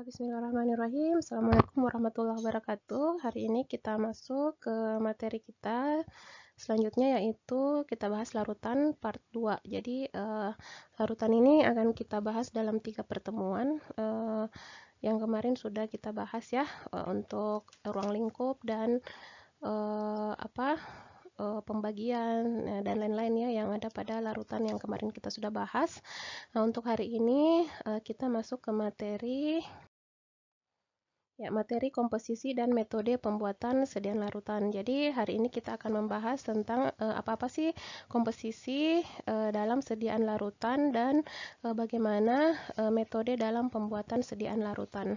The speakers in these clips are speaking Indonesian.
Bismillahirrahmanirrahim. Assalamualaikum warahmatullahi wabarakatuh. Hari ini kita masuk ke materi kita selanjutnya, yaitu kita bahas larutan part 2. Jadi larutan ini akan kita bahas dalam 3 pertemuan. Yang kemarin sudah kita bahas ya, untuk ruang lingkup dan pembagian dan lain-lain ya yang ada pada larutan yang kemarin kita sudah bahas. Nah, untuk hari ini kita masuk ke materi komposisi dan metode pembuatan sediaan larutan. Jadi hari ini kita akan membahas tentang apa-apa sih komposisi dalam sediaan larutan dan bagaimana metode dalam pembuatan sediaan larutan.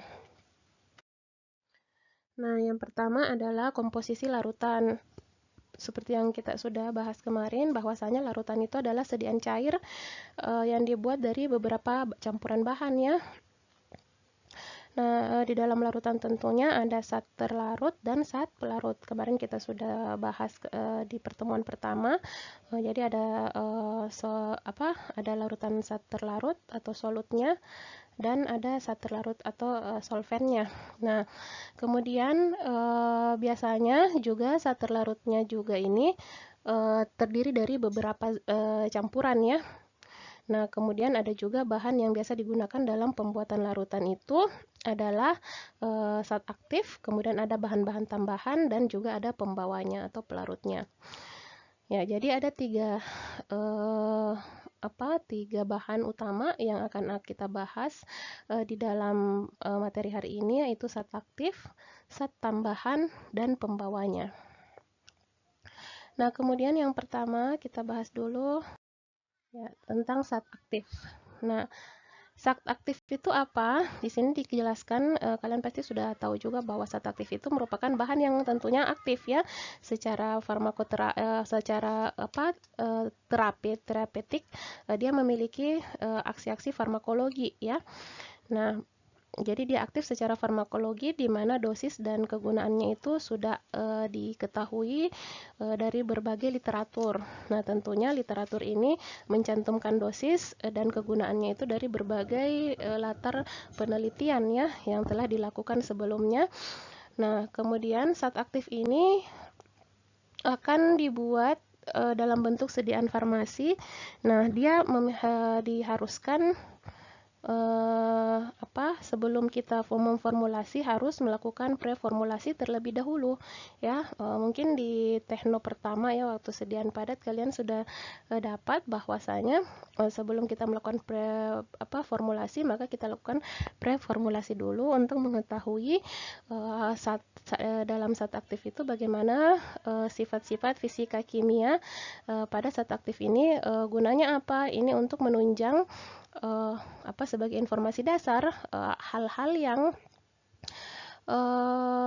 Nah, yang pertama adalah komposisi larutan. Seperti yang kita sudah bahas kemarin, bahwasanya larutan itu adalah sediaan cair yang dibuat dari beberapa campuran bahan ya. Nah, di dalam larutan tentunya ada zat terlarut dan zat pelarut. Kemarin kita sudah bahas di pertemuan pertama. Jadi ada ada larutan zat terlarut atau solutnya dan ada zat terlarut atau solvennya. Nah, kemudian biasanya juga zat terlarutnya juga ini terdiri dari beberapa campuran ya. Nah, kemudian ada juga bahan yang biasa digunakan dalam pembuatan larutan itu adalah zat aktif, kemudian ada bahan-bahan tambahan dan juga ada pembawanya atau pelarutnya. Ya, jadi ada tiga bahan utama yang akan kita bahas di dalam materi hari ini, yaitu zat aktif, zat tambahan, dan pembawanya. Nah, kemudian yang pertama kita bahas dulu ya tentang zat aktif. Nah, zat aktif itu apa? Di sini dijelaskan, kalian pasti sudah tahu juga bahwa zat aktif itu merupakan bahan yang tentunya aktif ya, secara terapeutik, dia memiliki aksi-aksi farmakologi ya. Nah, jadi dia aktif secara farmakologi di mana dosis dan kegunaannya itu sudah diketahui dari berbagai literatur. Nah, tentunya literatur ini mencantumkan dosis dan kegunaannya itu dari berbagai latar penelitian ya yang telah dilakukan sebelumnya. Nah, kemudian zat aktif ini akan dibuat dalam bentuk sediaan farmasi. Nah, dia diharuskan sebelum kita memformulasi harus melakukan preformulasi terlebih dahulu ya. Mungkin di tekno pertama ya, waktu sediaan padat kalian sudah dapat bahwasanya sebelum kita melakukan formulasi, maka kita lakukan preformulasi dulu untuk mengetahui dalam zat aktif itu bagaimana sifat-sifat fisika kimia pada zat aktif ini. Gunanya apa? Ini untuk menunjang sebagai informasi dasar hal-hal yang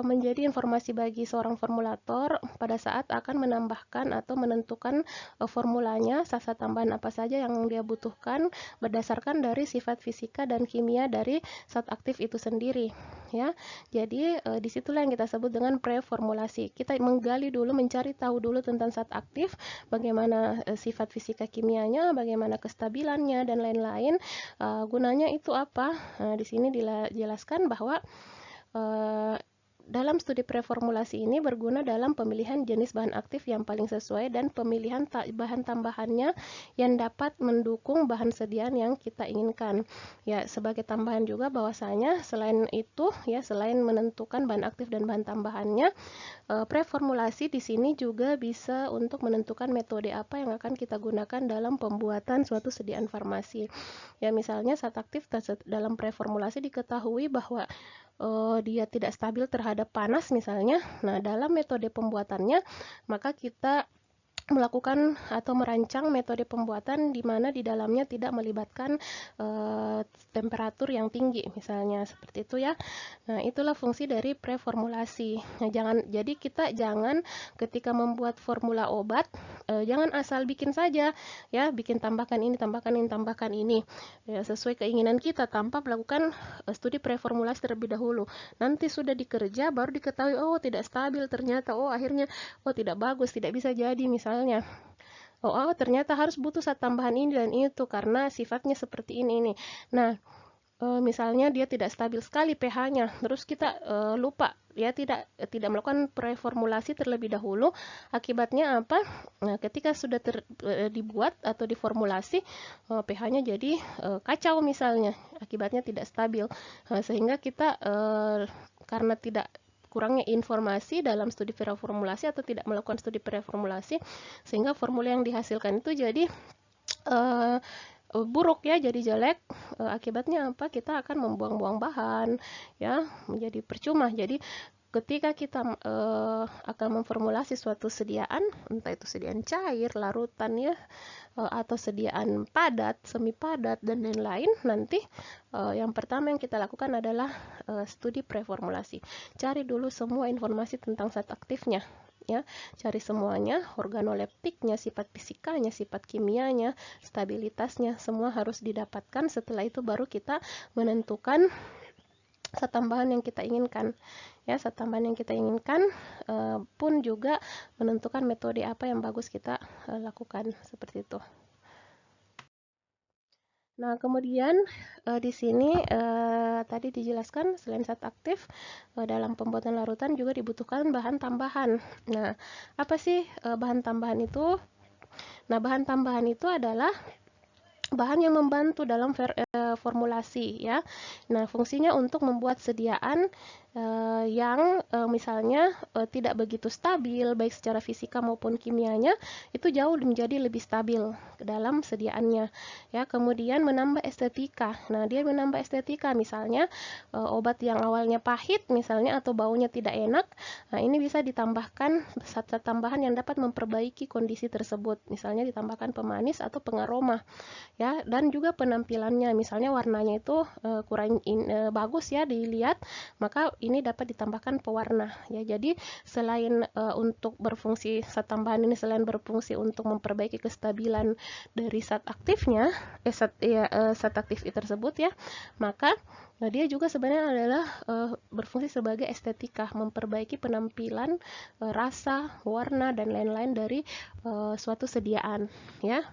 menjadi informasi bagi seorang formulator pada saat akan menambahkan atau menentukan formulanya, zat tambahan apa saja yang dia butuhkan berdasarkan dari sifat fisika dan kimia dari zat aktif itu sendiri ya. Jadi disitulah yang kita sebut dengan preformulasi. Kita menggali dulu, mencari tahu dulu tentang zat aktif, bagaimana sifat fisika kimianya, bagaimana kestabilannya dan lain-lain. Gunanya itu apa? Di sini dijelaskan bahwa dalam studi preformulasi ini berguna dalam pemilihan jenis bahan aktif yang paling sesuai dan pemilihan bahan tambahannya yang dapat mendukung bahan sediaan yang kita inginkan. Ya, sebagai tambahan juga bahwasanya selain itu ya, selain menentukan bahan aktif dan bahan tambahannya, preformulasi di sini juga bisa untuk menentukan metode apa yang akan kita gunakan dalam pembuatan suatu sediaan farmasi. Ya, misalnya zat aktif dalam preformulasi diketahui bahwa dia tidak stabil terhadap panas misalnya. Nah, dalam metode pembuatannya maka kita melakukan atau merancang metode pembuatan di mana di dalamnya tidak melibatkan temperatur yang tinggi misalnya, seperti itu ya. Nah, itulah fungsi dari preformulasi. Nah, jadi kita jangan ketika membuat formula obat jangan asal bikin saja ya, bikin tambahkan ini, tambahkan ini ya, sesuai keinginan kita tanpa melakukan studi preformulasi terlebih dahulu. Nanti sudah dikerja baru diketahui, oh tidak stabil ternyata, akhirnya tidak bagus, tidak bisa jadi misalnya. Ternyata harus butuh zat tambahan ini dan itu karena sifatnya seperti ini. Nah, misalnya dia tidak stabil sekali pH-nya, terus kita lupa ya tidak melakukan preformulasi terlebih dahulu. Akibatnya apa? Nah, ketika sudah dibuat atau diformulasi, pH-nya jadi kacau misalnya, akibatnya tidak stabil. Sehingga kita karena tidak kurangnya informasi dalam studi preformulasi atau tidak melakukan studi preformulasi, sehingga formula yang dihasilkan itu jadi buruk ya, jadi jelek. Akibatnya apa? Kita akan membuang-buang bahan ya, menjadi percuma. Jadi ketika kita akan memformulasi suatu sediaan, entah itu sediaan cair, larutan ya, atau sediaan padat, semi padat dan lain-lain, nanti yang pertama yang kita lakukan adalah studi preformulasi. Cari dulu semua informasi tentang zat aktifnya ya, cari semuanya, organoleptiknya, sifat fisikanya, sifat kimianya, stabilitasnya, semua harus didapatkan. Setelah itu baru kita menentukan zat tambahan yang kita inginkan ya. Zat tambahan yang kita inginkan pun juga menentukan metode apa yang bagus kita lakukan, seperti itu. Nah, kemudian di sini tadi dijelaskan selain zat aktif, dalam pembuatan larutan juga dibutuhkan bahan tambahan. Nah, apa sih bahan tambahan itu? Nah, bahan tambahan itu adalah bahan yang membantu dalam formulasi ya. Nah, fungsinya untuk membuat sediaan yang misalnya tidak begitu stabil baik secara fisika maupun kimianya, itu jauh menjadi lebih stabil ke dalam sediaannya ya. Kemudian menambah estetika. Nah, dia menambah estetika, misalnya obat yang awalnya pahit misalnya atau baunya tidak enak, nah ini bisa ditambahkan zat-zat tambahan yang dapat memperbaiki kondisi tersebut, misalnya ditambahkan pemanis atau pengaroma ya. Dan juga penampilannya, misalnya warnanya itu kurang bagus ya dilihat, maka ini dapat ditambahkan pewarna ya. Jadi selain untuk berfungsi, zat tambahan ini selain berfungsi untuk memperbaiki kestabilan dari zat aktifnya, zat aktif tersebut ya, maka dia juga sebenarnya adalah berfungsi sebagai estetika, memperbaiki penampilan, rasa, warna dan lain-lain dari suatu sediaan ya.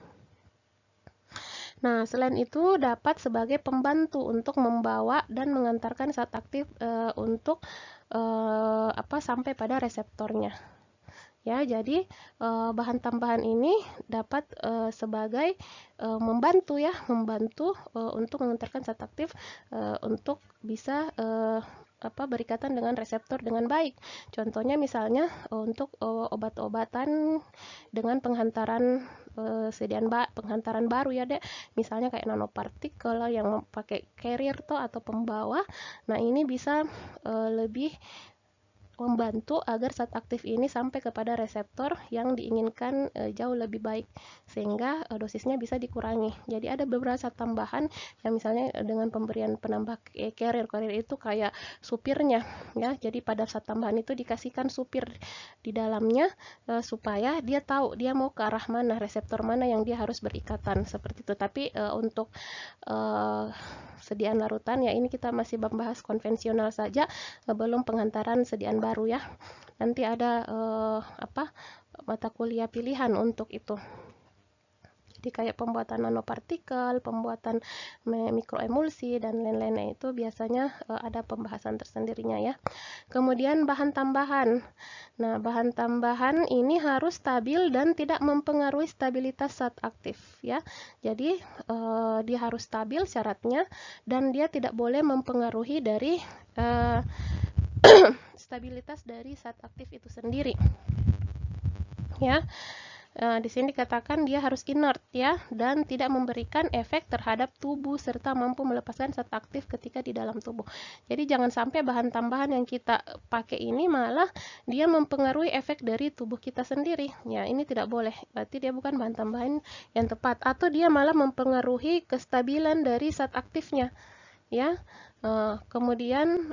Nah, selain itu dapat sebagai pembantu untuk membawa dan mengantarkan zat aktif untuk sampai pada reseptornya. Ya, jadi bahan tambahan ini dapat sebagai membantu untuk mengantarkan zat aktif untuk bisa berikatan dengan reseptor dengan baik. Contohnya misalnya untuk obat-obatan dengan penghantaran penghantaran baru ya Dek, misalnya kayak nanopartikel yang pakai carrier atau pembawa. Nah, ini bisa lebih membantu agar zat aktif ini sampai kepada reseptor yang diinginkan jauh lebih baik, sehingga dosisnya bisa dikurangi. Jadi ada beberapa zat tambahan yang misalnya dengan pemberian penambah carrier itu kayak supirnya ya. Jadi pada zat tambahan itu dikasihkan supir di dalamnya supaya dia tahu dia mau ke arah mana, reseptor mana yang dia harus berikatan, seperti itu. Tapi untuk sediaan larutan ya, ini kita masih membahas konvensional saja, belum penghantaran sediaan baru ya. Nanti ada mata kuliah pilihan untuk itu. Jadi kayak pembuatan nanopartikel, pembuatan mikroemulsi dan lain-lainnya itu biasanya ada pembahasan tersendirinya ya. Kemudian bahan tambahan. Nah, bahan tambahan ini harus stabil dan tidak mempengaruhi stabilitas zat aktif ya. Jadi dia harus stabil syaratnya, dan dia tidak boleh mempengaruhi dari stabilitas dari zat aktif itu sendiri ya. Di sini dikatakan dia harus inert ya, dan tidak memberikan efek terhadap tubuh serta mampu melepaskan zat aktif ketika di dalam tubuh. Jadi jangan sampai bahan tambahan yang kita pakai ini malah dia mempengaruhi efek dari tubuh kita sendiri. Ya, ini tidak boleh. Berarti dia bukan bahan tambahan yang tepat, atau dia malah mempengaruhi kestabilan dari zat aktifnya. Ya. Kemudian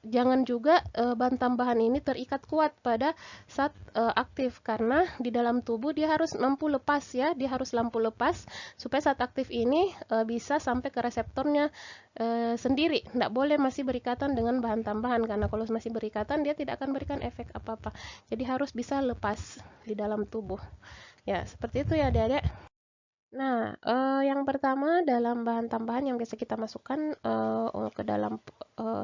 jangan juga bahan tambahan ini terikat kuat pada zat aktif, karena di dalam tubuh dia harus mampu lepas ya, dia harus mampu lepas supaya zat aktif ini bisa sampai ke reseptornya sendiri. Tidak boleh masih berikatan dengan bahan tambahan, karena kalau masih berikatan dia tidak akan berikan efek apa-apa. Jadi harus bisa lepas di dalam tubuh. Ya, seperti itu ya Adik-adik. Nah, yang pertama dalam bahan tambahan yang biasa kita masukkan ke dalam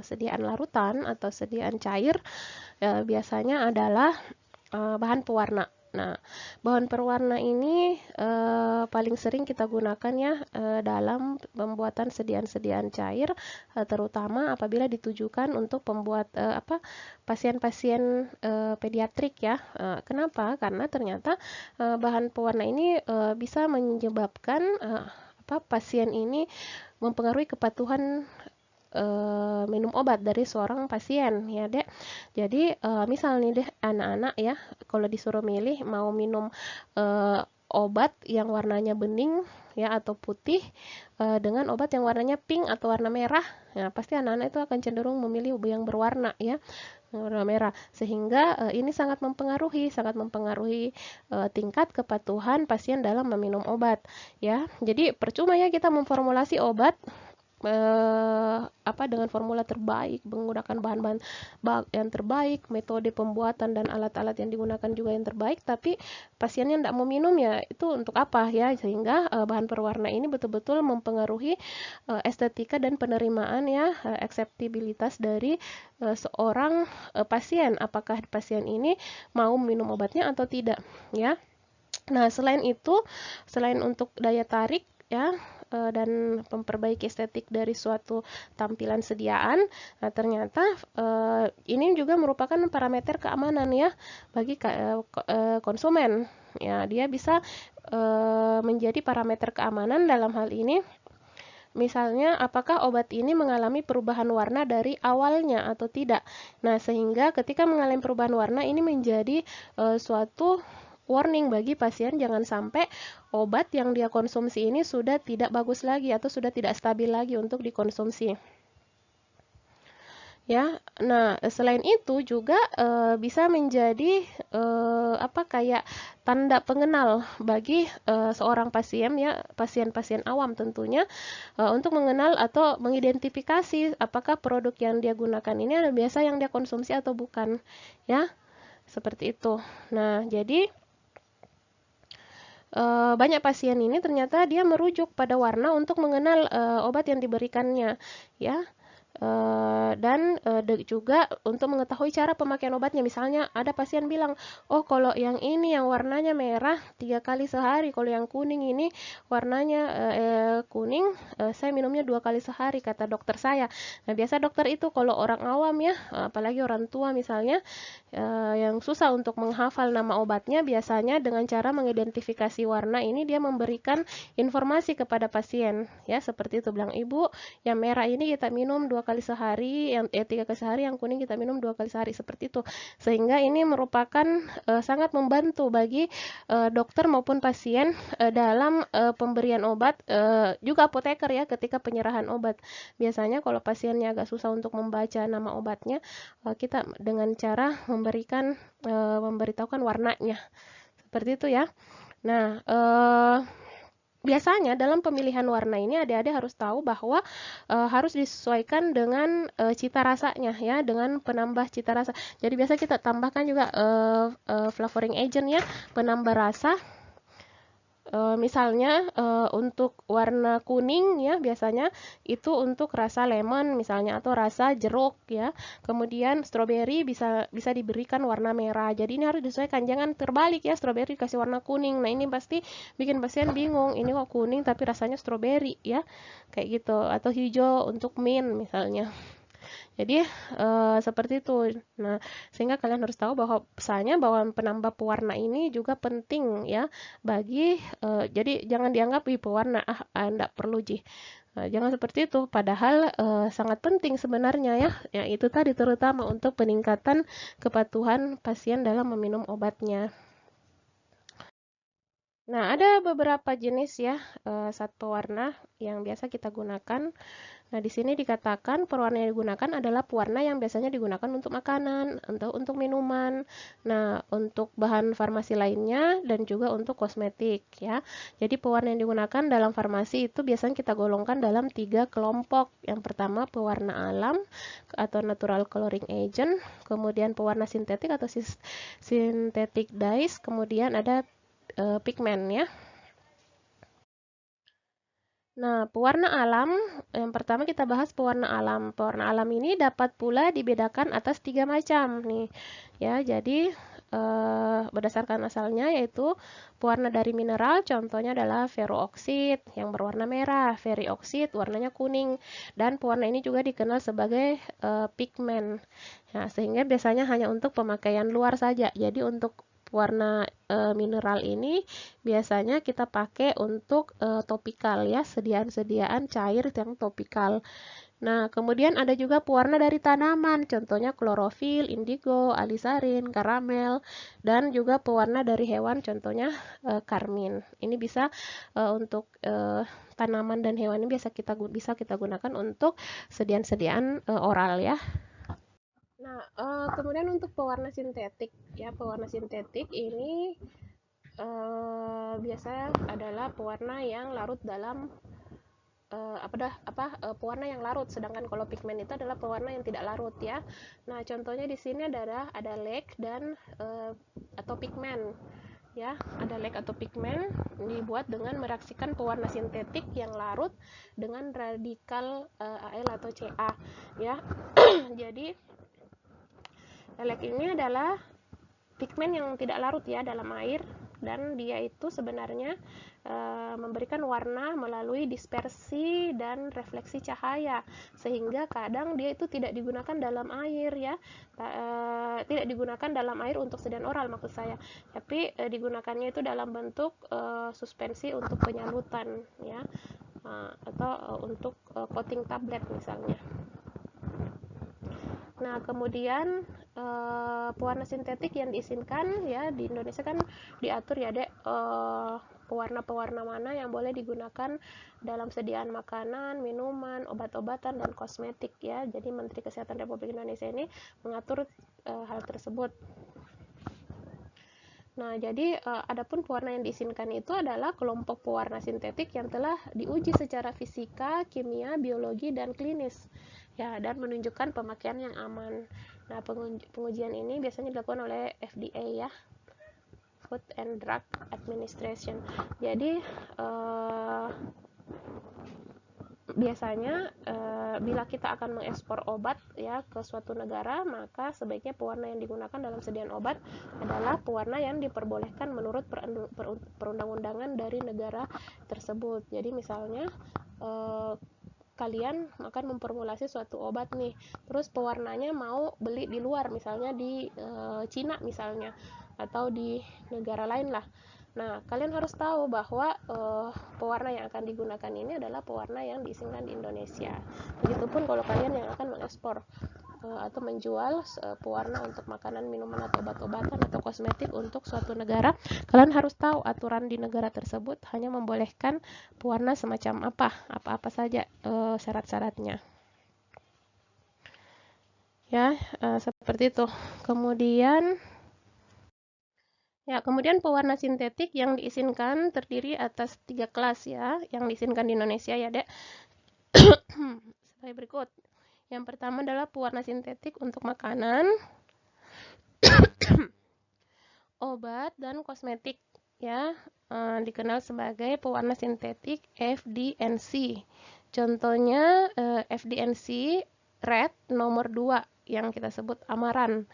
sediaan larutan atau sediaan cair, biasanya adalah bahan pewarna. Nah, bahan pewarna ini paling sering kita gunakan ya dalam pembuatan sediaan-sediaan cair, terutama apabila ditujukan untuk pembuat pasien-pasien pediatrik ya. Kenapa? Karena ternyata bahan pewarna ini bisa menyebabkan pasien ini mempengaruhi kepatuhan minum obat dari seorang pasien ya dek. Jadi misal nih deh anak-anak ya, kalau disuruh milih mau minum obat yang warnanya bening ya atau putih dengan obat yang warnanya pink atau warna merah, ya pasti anak-anak itu akan cenderung memilih yang berwarna ya, warna merah. Sehingga ini sangat mempengaruhi tingkat kepatuhan pasien dalam meminum obat ya. Jadi percuma ya kita memformulasi obat dengan formula terbaik, menggunakan bahan-bahan yang terbaik, metode pembuatan dan alat-alat yang digunakan juga yang terbaik, tapi pasiennya tidak mau minum ya, itu untuk apa ya? Sehingga bahan perwarna ini betul-betul mempengaruhi estetika dan penerimaan ya, akseptabilitas dari seorang pasien, apakah pasien ini mau minum obatnya atau tidak ya. Nah, selain untuk daya tarik ya dan memperbaiki estetik dari suatu tampilan sediaan, nah ternyata ini juga merupakan parameter keamanan ya bagi konsumen. Ya, dia bisa menjadi parameter keamanan dalam hal ini. Misalnya, apakah obat ini mengalami perubahan warna dari awalnya atau tidak? Nah, sehingga ketika mengalami perubahan warna, ini menjadi suatu warning bagi pasien, jangan sampai obat yang dia konsumsi ini sudah tidak bagus lagi atau sudah tidak stabil lagi untuk dikonsumsi. Ya, nah selain itu juga bisa menjadi kayak tanda pengenal bagi seorang pasien ya, pasien-pasien awam tentunya untuk mengenal atau mengidentifikasi apakah produk yang dia gunakan ini adalah biasa yang dia konsumsi atau bukan, ya, seperti itu. Nah, jadi banyak pasien ini ternyata dia merujuk pada warna untuk mengenal obat yang diberikannya, ya. Dan juga untuk mengetahui cara pemakaian obatnya. Misalnya ada pasien bilang, oh kalau yang ini yang warnanya merah 3 kali sehari, kalau yang kuning ini warnanya kuning, saya minumnya 2 kali sehari, kata dokter saya. Nah biasa dokter itu kalau orang awam ya, apalagi orang tua misalnya, yang susah untuk menghafal nama obatnya, biasanya dengan cara mengidentifikasi warna ini dia memberikan informasi kepada pasien ya, seperti itu, bilang ibu yang merah ini kita minum 2 kali sehari, yang 3 kali sehari, yang kuning kita minum 2 kali sehari, seperti itu. Sehingga ini merupakan sangat membantu bagi dokter maupun pasien dalam pemberian obat, juga apoteker ya ketika penyerahan obat. Biasanya kalau pasiennya agak susah untuk membaca nama obatnya, kita dengan cara memberitahukan warnanya, seperti itu ya. Nah, biasanya dalam pemilihan warna ini adik-adik harus tahu bahwa harus disesuaikan dengan cita rasanya ya, dengan penambah cita rasa. Jadi biasa kita tambahkan juga flavoring agent ya, penambah rasa. Misalnya untuk warna kuning ya biasanya itu untuk rasa lemon misalnya atau rasa jeruk ya. Kemudian stroberi bisa diberikan warna merah. Jadi ini harus disesuaikan, jangan terbalik ya, stroberi dikasih warna kuning. Nah, ini pasti bikin pasien bingung. Ini kok kuning tapi rasanya stroberi ya. Kayak gitu, atau hijau untuk mint misalnya. Jadi seperti itu. Nah, sehingga kalian harus tahu bahwa misalnya bahwa penambah pewarna ini juga penting ya bagi jadi jangan dianggap pewarna enggak perlu jangan seperti itu. Padahal sangat penting sebenarnya ya. Ya itu tadi terutama untuk peningkatan kepatuhan pasien dalam meminum obatnya. Nah, ada beberapa jenis ya zat pewarna yang biasa kita gunakan. Nah, di sini dikatakan pewarna yang digunakan adalah pewarna yang biasanya digunakan untuk makanan, untuk minuman, nah, untuk bahan farmasi lainnya, dan juga untuk kosmetik ya. Jadi pewarna yang digunakan dalam farmasi itu biasanya kita golongkan dalam 3 kelompok. Yang pertama pewarna alam atau natural coloring agent, kemudian pewarna sintetik atau synthetic dyes, kemudian ada pigmen ya. Nah, pewarna alam, yang pertama kita bahas pewarna alam. Pewarna alam ini dapat pula dibedakan atas 3 macam nih. Ya, jadi berdasarkan asalnya yaitu pewarna dari mineral, contohnya adalah ferrooksid yang berwarna merah, ferioksid warnanya kuning, dan pewarna ini juga dikenal sebagai pigmen. Nah, sehingga biasanya hanya untuk pemakaian luar saja. Jadi untuk warna mineral ini biasanya kita pakai untuk topikal ya, sediaan-sediaan cair yang topikal. Nah, kemudian ada juga pewarna dari tanaman, contohnya klorofil, indigo, alisarin, karamel, dan juga pewarna dari hewan, contohnya karmin. Ini bisa untuk tanaman dan hewan ini bisa kita gunakan untuk sediaan-sediaan oral ya. Nah, kemudian untuk pewarna sintetik ya, pewarna sintetik ini biasanya adalah pewarna yang larut dalam pewarna yang larut, sedangkan kalau pigmen itu adalah pewarna yang tidak larut ya. Nah, contohnya di sini adalah ada lek dan atau pigmen ya, ada lek atau pigmen dibuat dengan mereaksikan pewarna sintetik yang larut dengan radikal Al atau Ca ya. Jadi lek ini adalah pigmen yang tidak larut ya dalam air, dan dia itu sebenarnya memberikan warna melalui dispersi dan refleksi cahaya, sehingga kadang dia itu tidak digunakan dalam air ya, tidak digunakan dalam air untuk sediaan oral maksud saya, tapi digunakannya itu dalam bentuk suspensi untuk penyalutan ya, atau untuk coating tablet misalnya. Nah, kemudian pewarna sintetik yang diizinkan ya di Indonesia kan diatur ya Dek, pewarna-pewarna mana yang boleh digunakan dalam sediaan makanan, minuman, obat-obatan, dan kosmetik ya. Jadi Menteri Kesehatan Republik Indonesia ini mengatur hal tersebut. Nah, jadi adapun pewarna yang diizinkan itu adalah kelompok pewarna sintetik yang telah diuji secara fisika, kimia, biologi, dan klinis ya, dan menunjukkan pemakaian yang aman. Nah, pengujian ini biasanya dilakukan oleh FDA ya, Food and Drug Administration. Jadi biasanya bila kita akan mengekspor obat ya ke suatu negara, maka sebaiknya pewarna yang digunakan dalam sediaan obat adalah pewarna yang diperbolehkan menurut perundang-undangan dari negara tersebut. Jadi misalnya kalian akan memformulasi suatu obat nih, terus pewarnanya mau beli di luar, misalnya di Cina misalnya, atau di negara lain lah. Nah, kalian harus tahu bahwa pewarna yang akan digunakan ini adalah pewarna yang diizinkan di Indonesia. Begitupun kalau kalian yang akan mengekspor atau menjual pewarna untuk makanan, minuman, atau obat-obatan atau kosmetik untuk suatu negara, kalian harus tahu aturan di negara tersebut hanya membolehkan pewarna semacam apa saja syarat-syaratnya. Ya, seperti itu. Kemudian pewarna sintetik yang diizinkan terdiri atas 3 kelas ya, yang diizinkan di Indonesia ya, Dek. Sebagai berikut. Yang pertama adalah pewarna sintetik untuk makanan, obat, dan kosmetik ya, dikenal sebagai pewarna sintetik FDNC. Contohnya FDNC Red nomor 2 yang kita sebut Amaran.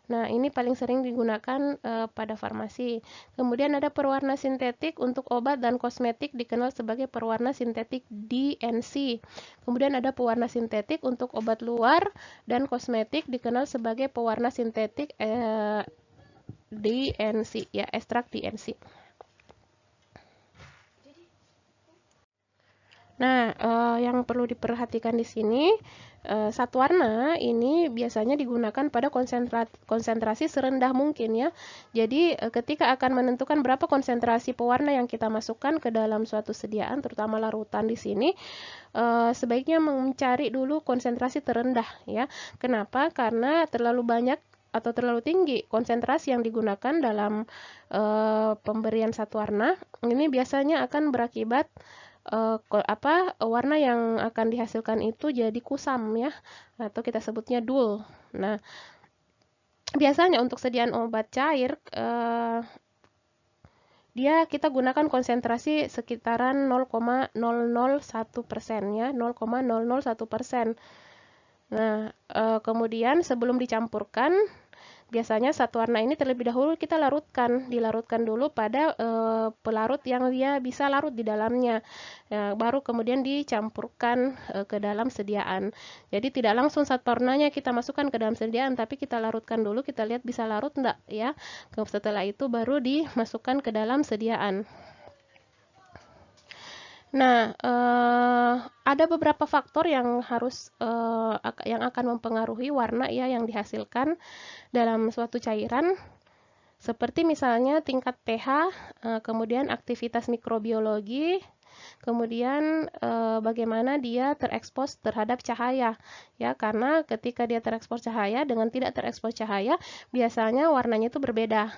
Nah, ini paling sering digunakan pada farmasi. Kemudian ada pewarna sintetik untuk obat dan kosmetik dikenal sebagai pewarna sintetik DNC. Kemudian ada pewarna sintetik untuk obat luar dan kosmetik dikenal sebagai pewarna sintetik DNC ya, ekstrak DNC. Nah, yang perlu diperhatikan di sini, zat warna ini biasanya digunakan pada konsentrasi serendah mungkin ya. Jadi, ketika akan menentukan berapa konsentrasi pewarna yang kita masukkan ke dalam suatu sediaan, terutama larutan di sini, sebaiknya mencari dulu konsentrasi terendah ya. Kenapa? Karena terlalu banyak atau terlalu tinggi konsentrasi yang digunakan dalam pemberian zat warna, ini biasanya akan berakibat warna yang akan dihasilkan itu jadi kusam ya, atau kita sebutnya dull. Nah, biasanya untuk sediaan obat cair kita gunakan konsentrasi sekitaran 0,001% ya, 0,001%. Nah, kemudian sebelum dicampurkan, biasanya satu warna ini terlebih dahulu kita dilarutkan dulu pada pelarut yang dia bisa larut di dalamnya, baru kemudian dicampurkan ke dalam sediaan. Jadi tidak langsung satu warnanya kita masukkan ke dalam sediaan, tapi kita larutkan dulu, kita lihat bisa larut enggak ya. Setelah itu baru dimasukkan ke dalam sediaan. Nah, ada beberapa faktor yang yang akan mempengaruhi warna ya yang dihasilkan dalam suatu cairan, seperti misalnya tingkat pH, kemudian aktivitas mikrobiologi, kemudian bagaimana dia terekspos terhadap cahaya ya, karena ketika dia terekspos cahaya dengan tidak terekspos cahaya biasanya warnanya itu berbeda.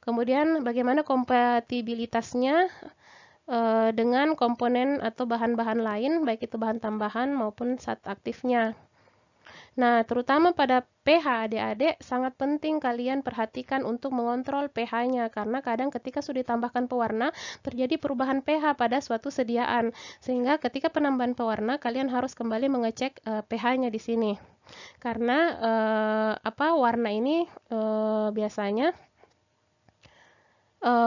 Kemudian bagaimana kompatibilitasnya dengan komponen atau bahan-bahan lain, baik itu bahan tambahan maupun zat aktifnya. Nah, terutama pada pH adik-adik, sangat penting kalian perhatikan untuk mengontrol pH-nya, karena kadang ketika sudah ditambahkan pewarna, terjadi perubahan pH pada suatu sediaan. Sehingga ketika penambahan pewarna, kalian harus kembali mengecek pH-nya di sini. Karena warna ini biasanya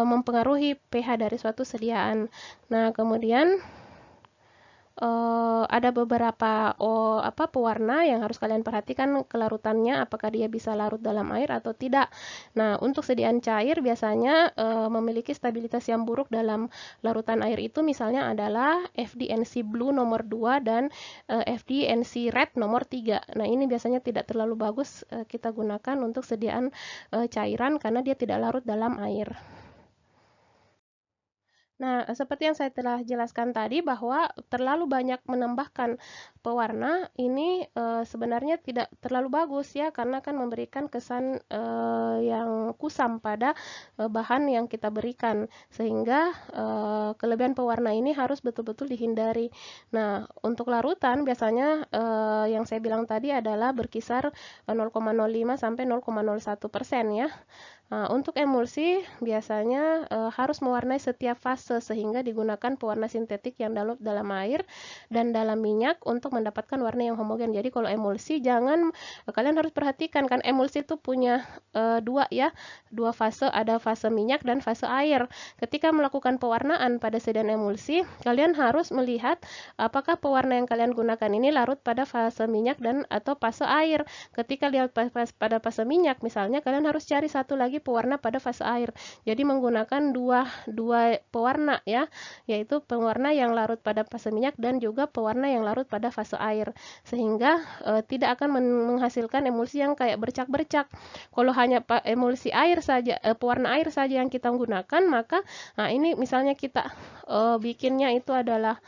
mempengaruhi pH dari suatu sediaan. Nah, kemudian ada beberapa pewarna yang harus kalian perhatikan kelarutannya, apakah dia bisa larut dalam air atau tidak. Nah, untuk sediaan cair biasanya memiliki stabilitas yang buruk dalam larutan air itu misalnya adalah FDNC Blue nomor 2 dan FDNC Red nomor 3. Nah, ini biasanya tidak terlalu bagus kita gunakan untuk sediaan cairan karena dia tidak larut dalam air. Nah, seperti yang saya telah jelaskan tadi bahwa terlalu banyak menambahkan pewarna ini sebenarnya tidak terlalu bagus ya, karena akan memberikan kesan yang kusam pada bahan yang kita berikan, sehingga kelebihan pewarna ini harus betul-betul dihindari. Nah, untuk larutan biasanya yang saya bilang tadi adalah berkisar 0,05 sampai 0,01% ya. Nah, untuk emulsi biasanya harus mewarnai setiap fase sehingga digunakan pewarna sintetik yang dalam air dan dalam minyak untuk mendapatkan warna yang homogen. Jadi kalau emulsi kalian harus perhatikan kan, emulsi itu punya dua fase, ada fase minyak dan fase air. Ketika melakukan pewarnaan pada sediaan emulsi, kalian harus melihat apakah pewarna yang kalian gunakan ini larut pada fase minyak dan atau fase air. Ketika lihat pada fase minyak misalnya, kalian harus cari satu lagi pewarna pada fase air. Jadi menggunakan dua pewarna ya, yaitu pewarna yang larut pada fase minyak dan juga pewarna yang larut pada fase air, sehingga tidak akan menghasilkan emulsi yang kayak bercak-bercak. Kalau hanya emulsi air saja, pewarna air saja yang kita gunakan, maka ini misalnya kita bikinnya itu adalah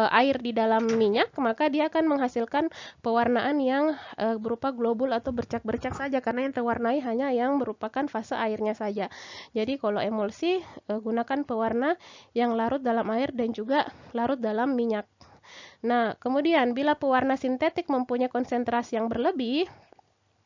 air di dalam minyak, maka dia akan menghasilkan pewarnaan yang berupa globul atau bercak-bercak saja, karena yang terwarnai hanya yang merupakan fase airnya saja. Jadi kalau emulsi gunakan pewarna yang larut dalam air dan juga larut dalam minyak. Nah, kemudian bila pewarna sintetik mempunyai konsentrasi yang berlebih,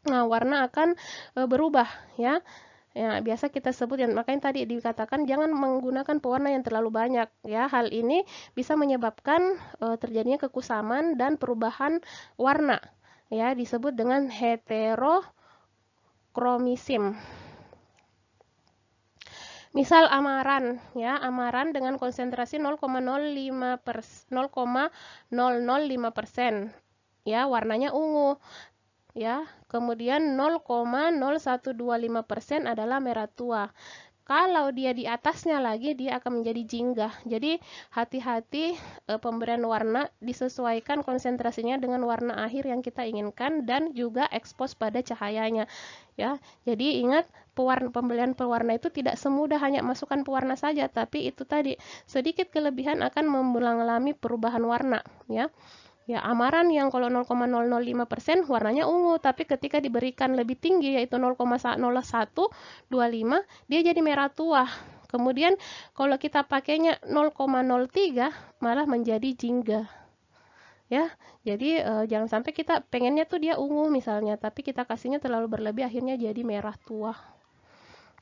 nah warna akan berubah ya. Ya, biasa kita sebut, yang makanya tadi dikatakan jangan menggunakan pewarna yang terlalu banyak ya. Hal ini bisa menyebabkan terjadinya kekusaman dan perubahan warna ya, disebut dengan heterokromisme. Misal amaran ya, amaran dengan konsentrasi 0,005% ya, warnanya ungu ya. Kemudian 0,0125% adalah merah tua. Kalau dia di atasnya lagi, dia akan menjadi jingga. Jadi hati-hati pemberian warna disesuaikan konsentrasinya dengan warna akhir yang kita inginkan dan juga ekspos pada cahayanya ya. Jadi ingat, pembelian pewarna itu tidak semudah hanya masukkan pewarna saja, tapi itu tadi sedikit kelebihan akan mengalami perubahan warna ya. Ya, amaran yang kalau 0,005% warnanya ungu, tapi ketika diberikan lebih tinggi yaitu 0,0125, dia jadi merah tua. Kemudian kalau kita pakainya 0,03 malah menjadi jingga. Ya, jadi jangan sampai kita pengennya tuh dia ungu misalnya, tapi kita kasihnya terlalu berlebih akhirnya jadi merah tua.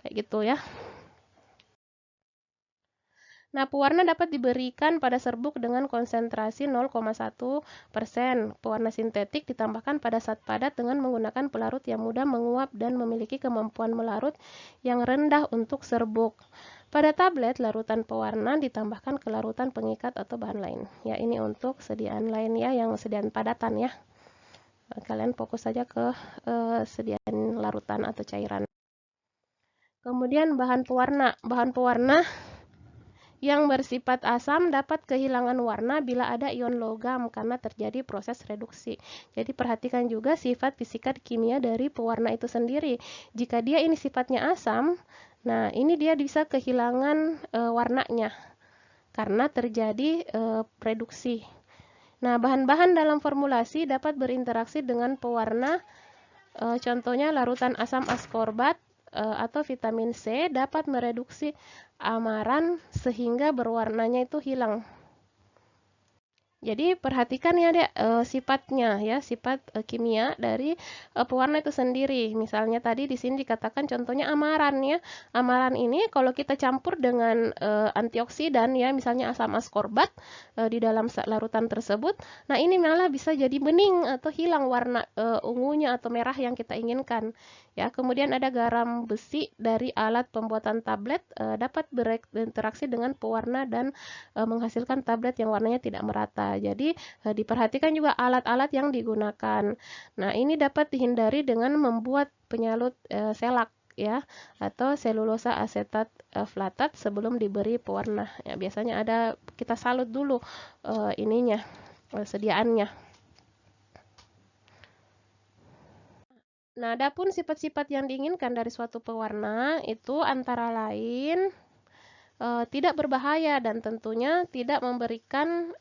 Kayak gitu ya. Nah, pewarna dapat diberikan pada serbuk dengan konsentrasi 0,1%. Pewarna sintetik ditambahkan pada zat padat dengan menggunakan pelarut yang mudah menguap dan memiliki kemampuan melarut yang rendah untuk serbuk. Pada tablet, larutan pewarna ditambahkan ke larutan pengikat atau bahan lain. Ya, ini untuk sediaan lain ya, yang sediaan padatan ya. Kalian fokus saja ke sediaan larutan atau cairan. Kemudian bahan pewarna. Bahan pewarna yang bersifat asam dapat kehilangan warna bila ada ion logam karena terjadi proses reduksi. Jadi perhatikan juga sifat fisika kimia dari pewarna itu sendiri. Jika dia ini sifatnya asam, nah ini dia bisa kehilangan warnanya karena terjadi reduksi. Nah, bahan-bahan dalam formulasi dapat berinteraksi dengan pewarna, contohnya larutan asam askorbat atau vitamin C dapat mereduksi amaran sehingga berwarnanya itu hilang. Jadi perhatikan ya Dek, sifatnya ya, sifat kimia dari pewarna itu sendiri. Misalnya tadi di sini dikatakan contohnya amaran ya. Amaran ini kalau kita campur dengan antioksidan ya, misalnya asam askorbat di dalam larutan tersebut, nah ini malah bisa jadi bening atau hilang warna ungunya atau merah yang kita inginkan. Ya, kemudian ada garam besi dari alat pembuatan tablet dapat berinteraksi dengan pewarna dan menghasilkan tablet yang warnanya tidak merata. Jadi diperhatikan juga alat-alat yang digunakan. Nah, ini dapat dihindari dengan membuat penyalut selak ya atau selulosa asetat flatat sebelum diberi pewarna. Ya, biasanya ada kita salut dulu ininya sediaannya. Nah, adapun sifat-sifat yang diinginkan dari suatu pewarna itu antara lain tidak berbahaya dan tentunya tidak memberikan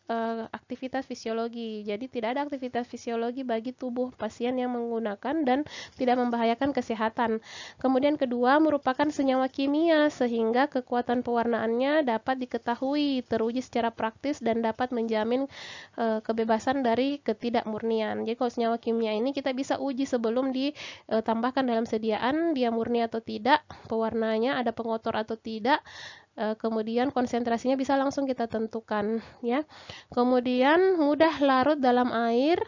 aktivitas fisiologi. Jadi tidak ada aktivitas fisiologi bagi tubuh pasien yang menggunakan dan tidak membahayakan kesehatan. Kemudian kedua, merupakan senyawa kimia sehingga kekuatan pewarnaannya dapat diketahui, teruji secara praktis dan dapat menjamin kebebasan dari ketidakmurnian. Jadi kalau senyawa kimia ini kita bisa uji sebelum ditambahkan dalam sediaan, dia murni atau tidak, pewarnanya ada pengotor atau tidak. Kemudian konsentrasinya bisa langsung kita tentukan ya. Kemudian mudah larut dalam air,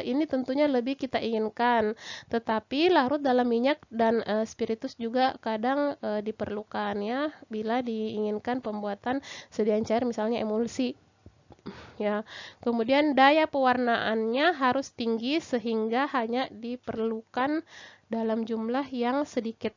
ini tentunya lebih kita inginkan, tetapi larut dalam minyak dan spiritus juga kadang diperlukan ya bila diinginkan pembuatan sediaan cair misalnya emulsi ya. Kemudian daya pewarnaannya harus tinggi sehingga hanya diperlukan dalam jumlah yang sedikit.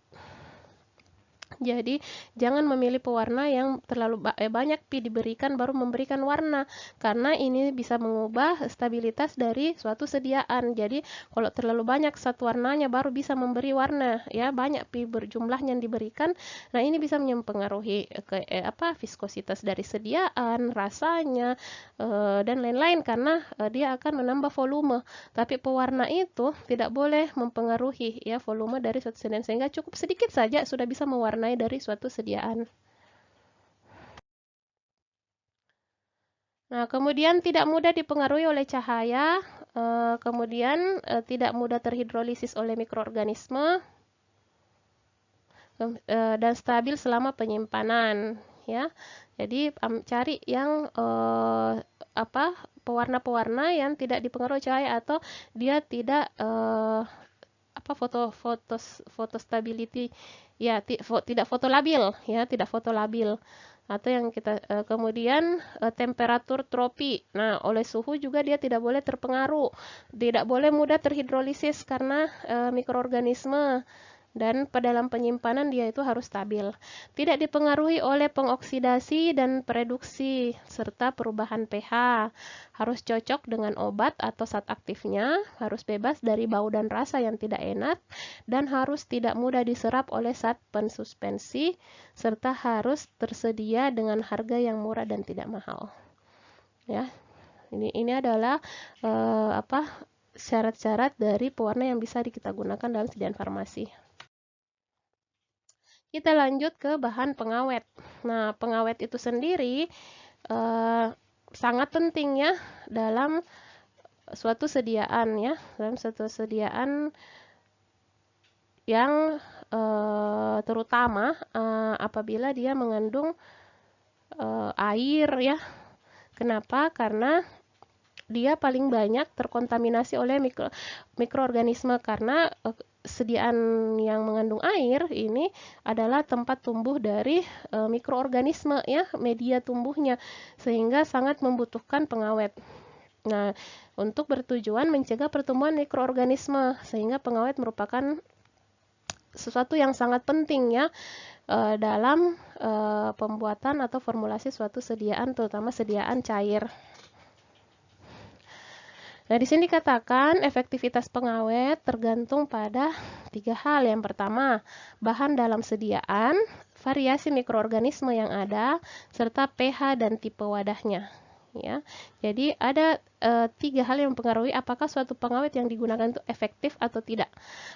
Jadi jangan memilih pewarna yang terlalu banyak diberikan baru memberikan warna, karena ini bisa mengubah stabilitas dari suatu sediaan. Jadi kalau terlalu banyak zat warnanya baru bisa memberi warna ya, banyak berjumlahnya yang diberikan. Nah, ini bisa mempengaruhi viskositas dari sediaan, rasanya dan lain-lain karena dia akan menambah volume. Tapi pewarna itu tidak boleh mempengaruhi ya volume dari suatu sediaan, sehingga cukup sedikit saja sudah bisa mewarnai dari suatu sediaan. Nah, kemudian tidak mudah dipengaruhi oleh cahaya, kemudian tidak mudah terhidrolisis oleh mikroorganisme, dan stabil selama penyimpanan ya. Jadi cari yang pewarna-pewarna yang tidak dipengaruhi cahaya atau dia tidak fotostability ya, tidak fotolabil ya, tidak fotolabil atau yang kita kemudian temperatur tropi. Nah, oleh suhu juga dia tidak boleh terpengaruh, tidak boleh mudah terhidrolisis karena mikroorganisme, dan dalam penyimpanan dia itu harus stabil. Tidak dipengaruhi oleh pengoksidasi dan pereduksi serta perubahan pH. Harus cocok dengan obat atau zat aktifnya, harus bebas dari bau dan rasa yang tidak enak, dan harus tidak mudah diserap oleh zat pensuspensi, serta harus tersedia dengan harga yang murah dan tidak mahal. Ya, ini adalah syarat-syarat dari pewarna yang bisa kita gunakan dalam sediaan farmasi. Kita lanjut ke bahan pengawet. Nah, pengawet itu sendiri sangat penting ya dalam suatu sediaan ya, dalam suatu sediaan yang terutama apabila dia mengandung air ya. Kenapa? Karena dia paling banyak terkontaminasi oleh mikroorganisme karena sediaan yang mengandung air ini adalah tempat tumbuh dari mikroorganisme ya, media tumbuhnya, sehingga sangat membutuhkan pengawet. Nah, untuk bertujuan mencegah pertumbuhan mikroorganisme, sehingga pengawet merupakan sesuatu yang sangat penting ya dalam pembuatan atau formulasi suatu sediaan, terutama sediaan cair. Nah, di sini dikatakan efektivitas pengawet tergantung pada 3 hal. Yang pertama, bahan dalam sediaan, variasi mikroorganisme yang ada, serta pH dan tipe wadahnya. Ya, jadi ada 3 hal yang mempengaruhi apakah suatu pengawet yang digunakan itu efektif atau tidak.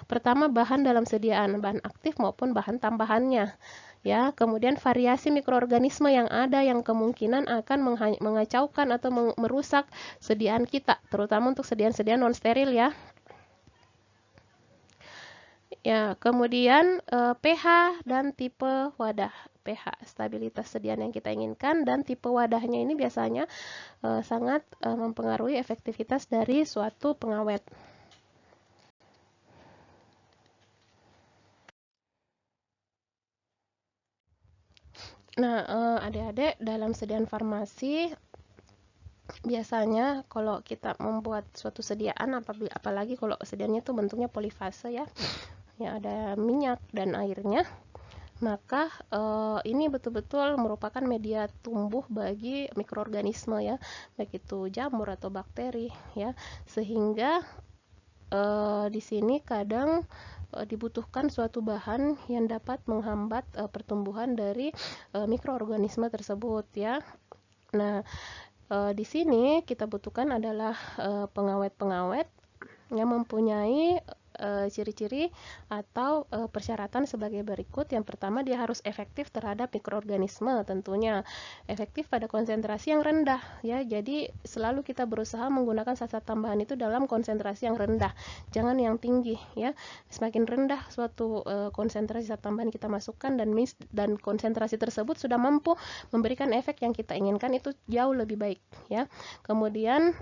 Pertama, bahan dalam sediaan, bahan aktif maupun bahan tambahannya. Ya, kemudian variasi mikroorganisme yang ada yang kemungkinan akan mengacaukan atau merusak sediaan kita, terutama untuk sediaan-sediaan non steril ya. Ya, kemudian pH dan tipe wadah. pH, stabilitas sediaan yang kita inginkan, dan tipe wadahnya ini biasanya sangat mempengaruhi efektivitas dari suatu pengawet. Nah, adik-adik, dalam sediaan farmasi biasanya kalau kita membuat suatu sediaan, apalagi kalau sediaannya itu bentuknya polifase ya, yang ada minyak dan airnya, maka ini betul-betul merupakan media tumbuh bagi mikroorganisme ya, baik itu jamur atau bakteri ya, sehingga di sini kadang dibutuhkan suatu bahan yang dapat menghambat pertumbuhan dari mikroorganisme tersebut ya. Nah, di sini kita butuhkan adalah pengawet-pengawet yang mempunyai ciri-ciri atau persyaratan sebagai berikut. Yang pertama, dia harus efektif terhadap mikroorganisme, tentunya efektif pada konsentrasi yang rendah ya. Jadi selalu kita berusaha menggunakan zat tambahan itu dalam konsentrasi yang rendah, jangan yang tinggi ya. Semakin rendah suatu konsentrasi zat tambahan kita masukkan dan konsentrasi tersebut sudah mampu memberikan efek yang kita inginkan, itu jauh lebih baik ya. Kemudian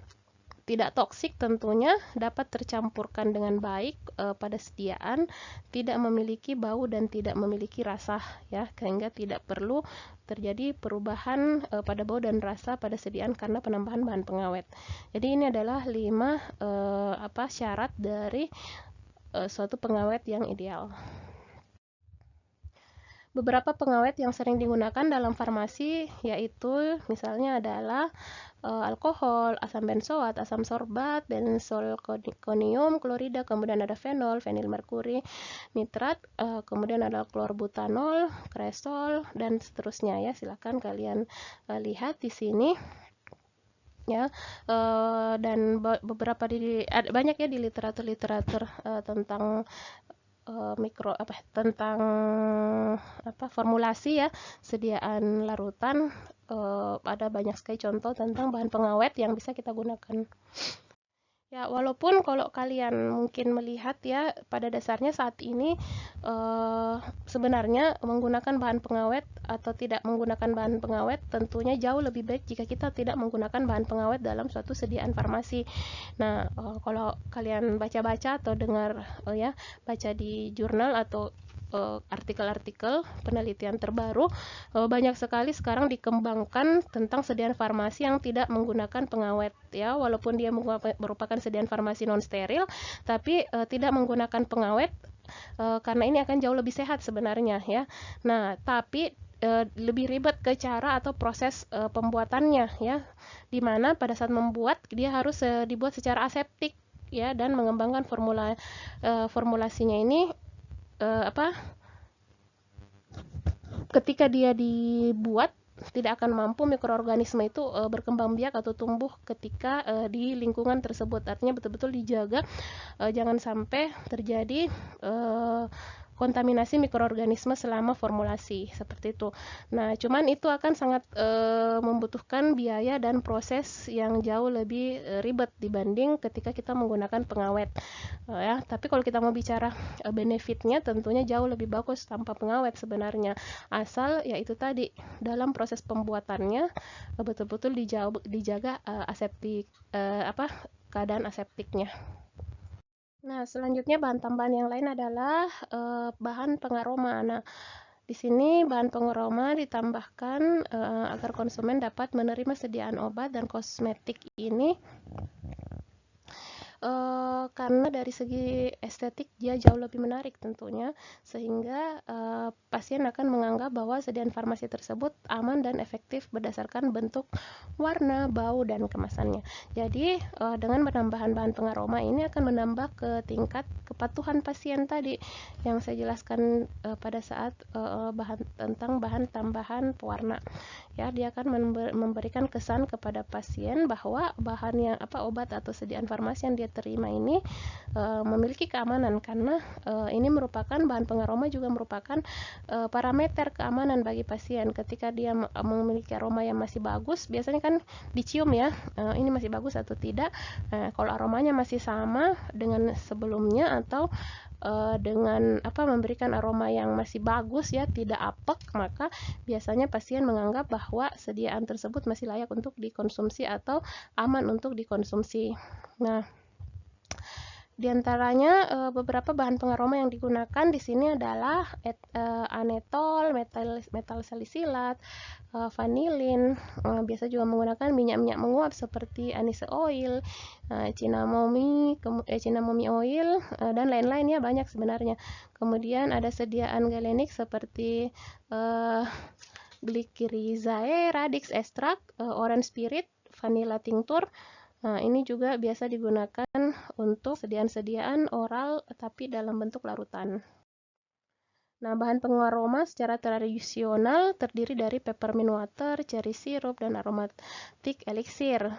tidak toksik tentunya, dapat tercampurkan dengan baik pada sediaan, tidak memiliki bau dan tidak memiliki rasa ya, sehingga tidak perlu terjadi perubahan pada bau dan rasa pada sediaan karena penambahan bahan pengawet. Jadi ini adalah 5 syarat dari suatu pengawet yang ideal. Beberapa pengawet yang sering digunakan dalam farmasi yaitu misalnya adalah alkohol, asam benzoat, asam sorbat, benzolkonium, klorida, kemudian ada fenol, fenil merkuri, nitrat, kemudian ada klorbutanol, kresol, dan seterusnya ya. Silakan kalian lihat di sini ya, dan beberapa banyak ya di literatur tentang tentang formulasi ya, sediaan larutan, ada banyak sekali contoh tentang bahan pengawet yang bisa kita gunakan. Ya, walaupun kalau kalian mungkin melihat ya, pada dasarnya saat ini sebenarnya menggunakan bahan pengawet atau tidak menggunakan bahan pengawet tentunya jauh lebih baik jika kita tidak menggunakan bahan pengawet dalam suatu sediaan farmasi. Nah, kalau kalian baca-baca atau dengar ya, baca di jurnal atau artikel-artikel penelitian terbaru, banyak sekali sekarang dikembangkan tentang sediaan farmasi yang tidak menggunakan pengawet ya, walaupun dia merupakan sediaan farmasi non steril, tapi tidak menggunakan pengawet karena ini akan jauh lebih sehat sebenarnya ya. Nah, tapi lebih ribet ke cara atau proses pembuatannya ya, dimana pada saat membuat dia harus dibuat secara aseptik ya, dan mengembangkan formulasinya ini ketika dia dibuat tidak akan mampu mikroorganisme itu berkembang biak atau tumbuh ketika di lingkungan tersebut. Artinya betul-betul dijaga jangan sampai terjadi kontaminasi mikroorganisme selama formulasi seperti itu. Nah, cuman itu akan sangat membutuhkan biaya dan proses yang jauh lebih ribet dibanding ketika kita menggunakan pengawet. Ya, tapi kalau kita mau bicara benefitnya tentunya jauh lebih bagus tanpa pengawet sebenarnya, asal ya itu tadi dalam proses pembuatannya betul-betul dijaga aseptik keadaan aseptiknya. Nah, selanjutnya bahan tambahan yang lain adalah bahan pengaroma. Nah, di sini bahan pengaroma ditambahkan agar konsumen dapat menerima sediaan obat dan kosmetik ini karena dari segi estetik dia jauh lebih menarik tentunya, sehingga pasien akan menganggap bahwa sediaan farmasi tersebut aman dan efektif berdasarkan bentuk, warna, bau, dan kemasannya. Jadi dengan penambahan bahan pengaroma ini akan menambah ke tingkat kepatuhan pasien tadi yang saya jelaskan pada saat tentang bahan tambahan pewarna. Ya, dia akan memberikan kesan kepada pasien bahwa bahan yang obat atau sediaan farmasi yang dia terima ini memiliki keamanan, karena ini merupakan bahan pengaroma juga merupakan parameter keamanan bagi pasien. Ketika dia memiliki aroma yang masih bagus, biasanya kan dicium ya, ini masih bagus atau tidak. Kalau aromanya masih sama dengan sebelumnya atau dengan memberikan aroma yang masih bagus ya, tidak apek, maka biasanya pasien menganggap bahwa sediaan tersebut masih layak untuk dikonsumsi atau aman untuk dikonsumsi. Nah, di antaranya beberapa bahan pengaroma yang digunakan di sini adalah anetol, metal salisilat, vanilin, biasa juga menggunakan minyak-minyak menguap seperti anise oil, cinnamomum oil, dan lain-lain ya, banyak sebenarnya. Kemudian ada sediaan galenik seperti glycyrrhizae, radix extract, orange spirit, vanilla tincture. Nah, ini juga biasa digunakan untuk sediaan-sediaan oral tapi dalam bentuk larutan. Nah, bahan pengaroma secara tradisional terdiri dari peppermint water, cherry syrup, dan aromatic elixir.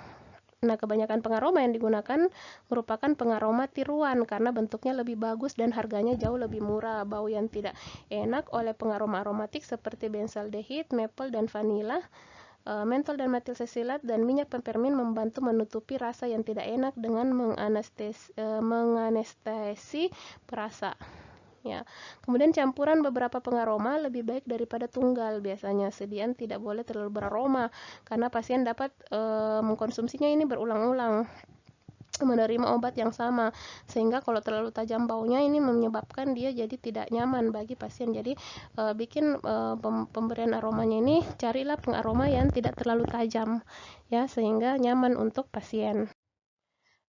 Nah, kebanyakan pengaroma yang digunakan merupakan pengaroma tiruan karena bentuknya lebih bagus dan harganya jauh lebih murah. Bau yang tidak enak oleh pengaroma aromatik seperti benzaldehyd, maple, dan vanila, mentol dan metil sesilat, dan minyak peppermint membantu menutupi rasa yang tidak enak dengan menganestesi perasa. Ya. Kemudian campuran beberapa pengaroma lebih baik daripada tunggal. Biasanya sediaan tidak boleh terlalu beraroma karena pasien dapat mengkonsumsinya ini berulang-ulang, menerima obat yang sama, sehingga kalau terlalu tajam baunya ini menyebabkan dia jadi tidak nyaman bagi pasien. Jadi bikin pemberian aromanya ini carilah pengaroma yang tidak terlalu tajam ya, sehingga nyaman untuk pasien.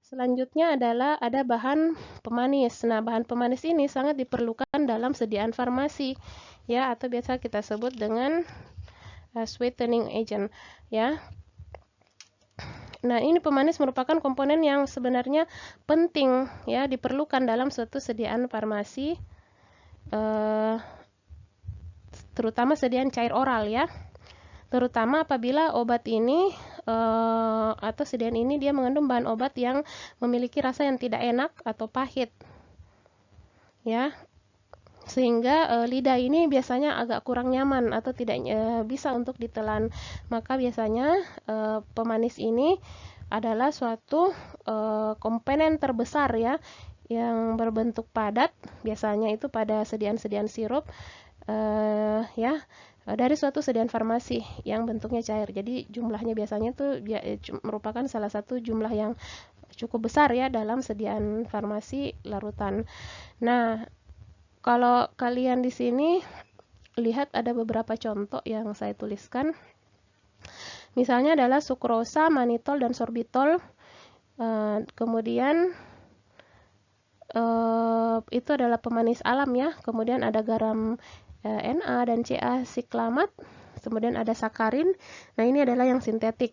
Selanjutnya adalah ada bahan pemanis. Nah, bahan pemanis ini sangat diperlukan dalam sediaan farmasi ya, atau biasa kita sebut dengan sweetening agent ya. Nah, ini pemanis merupakan komponen yang sebenarnya penting ya, diperlukan dalam suatu sediaan farmasi, terutama sediaan cair oral ya. Terutama apabila obat ini atau sediaan ini dia mengandung bahan obat yang memiliki rasa yang tidak enak atau pahit. Ya. Sehingga lidah ini biasanya agak kurang nyaman atau tidak bisa untuk ditelan. Maka biasanya pemanis ini adalah suatu komponen terbesar ya, yang berbentuk padat, biasanya itu pada sediaan-sediaan sirup ya, dari suatu sediaan farmasi yang bentuknya cair. Jadi jumlahnya biasanya itu merupakan salah satu jumlah yang cukup besar ya dalam sediaan farmasi larutan. Nah, kalau kalian di sini lihat ada beberapa contoh yang saya tuliskan. Misalnya adalah sukrosa, manitol, dan sorbitol. Kemudian itu adalah pemanis alam ya. Kemudian ada garam Na dan Ca siklamat. Kemudian ada sakarin. Nah, ini adalah yang sintetik.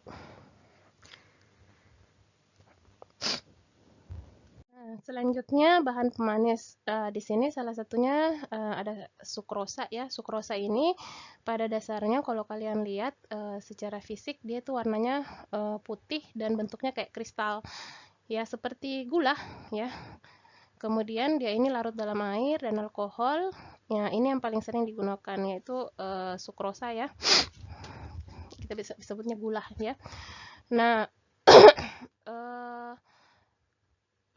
Selanjutnya bahan pemanis. Di sini salah satunya ada sukrosa ya. Sukrosa ini pada dasarnya kalau kalian lihat secara fisik dia itu warnanya putih dan bentuknya kayak kristal. Ya, seperti gula ya. Kemudian dia ini larut dalam air dan alkohol. Ya, ini yang paling sering digunakan yaitu sukrosa ya. Kita bisa disebutnya gula ya. Nah,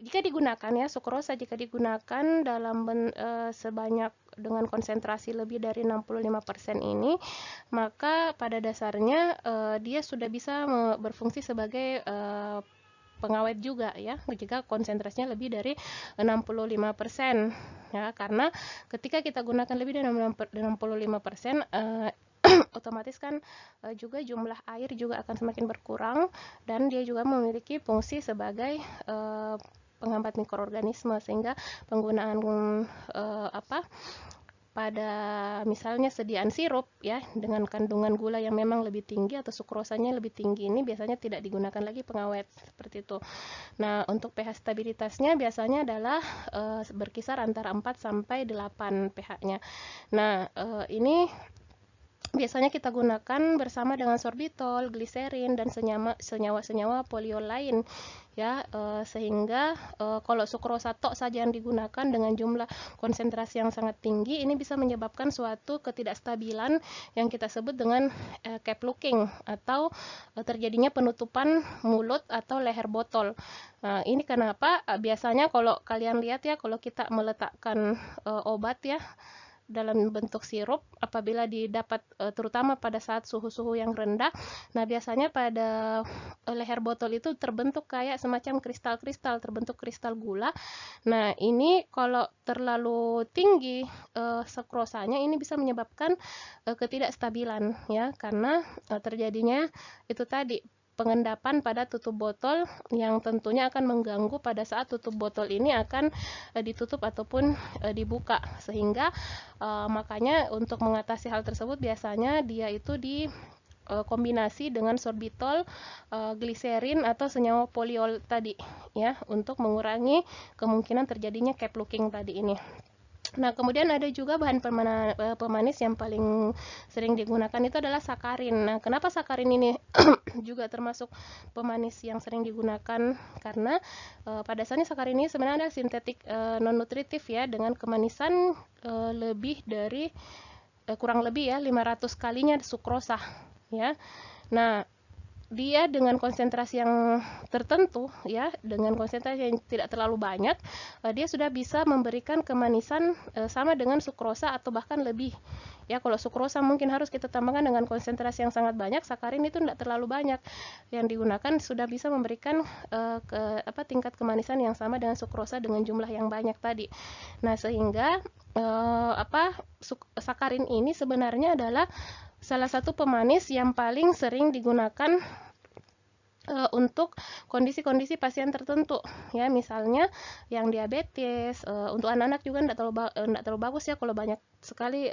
jika digunakan ya, sukrosa jika digunakan dalam sebanyak dengan konsentrasi lebih dari 65% ini, maka pada dasarnya dia sudah bisa berfungsi sebagai pengawet juga ya, jika konsentrasinya lebih dari 65%. Ya, karena ketika kita gunakan lebih dari 65%, otomatis kan juga jumlah air juga akan semakin berkurang, dan dia juga memiliki fungsi sebagai penghambat mikroorganisme, sehingga penggunaan pada misalnya sediaan sirup ya dengan kandungan gula yang memang lebih tinggi atau sukrosanya lebih tinggi, ini biasanya tidak digunakan lagi pengawet seperti itu. Nah, untuk pH stabilitasnya biasanya adalah berkisar antara 4 sampai 8 pH-nya. Nah, ini biasanya kita gunakan bersama dengan sorbitol, gliserin, dan senyawa-senyawa poliol lain ya, sehingga kalau sukrosa tok saja yang digunakan dengan jumlah konsentrasi yang sangat tinggi, ini bisa menyebabkan suatu ketidakstabilan yang kita sebut dengan cap locking atau terjadinya penutupan mulut atau leher botol. Nah, ini kenapa biasanya kalau kalian lihat ya, kalau kita meletakkan obat ya dalam bentuk sirup, apabila didapat terutama pada saat suhu-suhu yang rendah, nah biasanya pada leher botol itu terbentuk kayak semacam kristal-kristal, terbentuk kristal gula. Nah, ini kalau terlalu tinggi sukrosanya, ini bisa menyebabkan ketidakstabilan ya, karena terjadinya itu tadi pengendapan pada tutup botol yang tentunya akan mengganggu pada saat tutup botol ini akan ditutup ataupun dibuka, sehingga makanya untuk mengatasi hal tersebut biasanya dia itu kombinasi dengan sorbitol, gliserin atau senyawa poliol tadi ya, untuk mengurangi kemungkinan terjadinya cap locking tadi ini. Nah, kemudian ada juga bahan pemanis yang paling sering digunakan itu adalah sakarin. Nah, kenapa sakarin ini juga termasuk pemanis yang sering digunakan? Karena pada dasarnya sakarin ini sebenarnya adalah sintetik non-nutritif ya, dengan kemanisan lebih dari kurang lebih ya 500 kalinya sukrosa ya. Nah, dia dengan konsentrasi yang tertentu ya, dengan konsentrasi yang tidak terlalu banyak, dia sudah bisa memberikan kemanisan sama dengan sukrosa atau bahkan lebih ya. Kalau sukrosa mungkin harus kita tambahkan dengan konsentrasi yang sangat banyak, sakarin itu tidak terlalu banyak yang digunakan, sudah bisa memberikan tingkat kemanisan yang sama dengan sukrosa dengan jumlah yang banyak tadi. Nah, sehingga sakarin ini sebenarnya adalah salah satu pemanis yang paling sering digunakan untuk kondisi-kondisi pasien tertentu ya, misalnya yang diabetes, untuk anak-anak juga tidak terlalu bagus ya kalau banyak sekali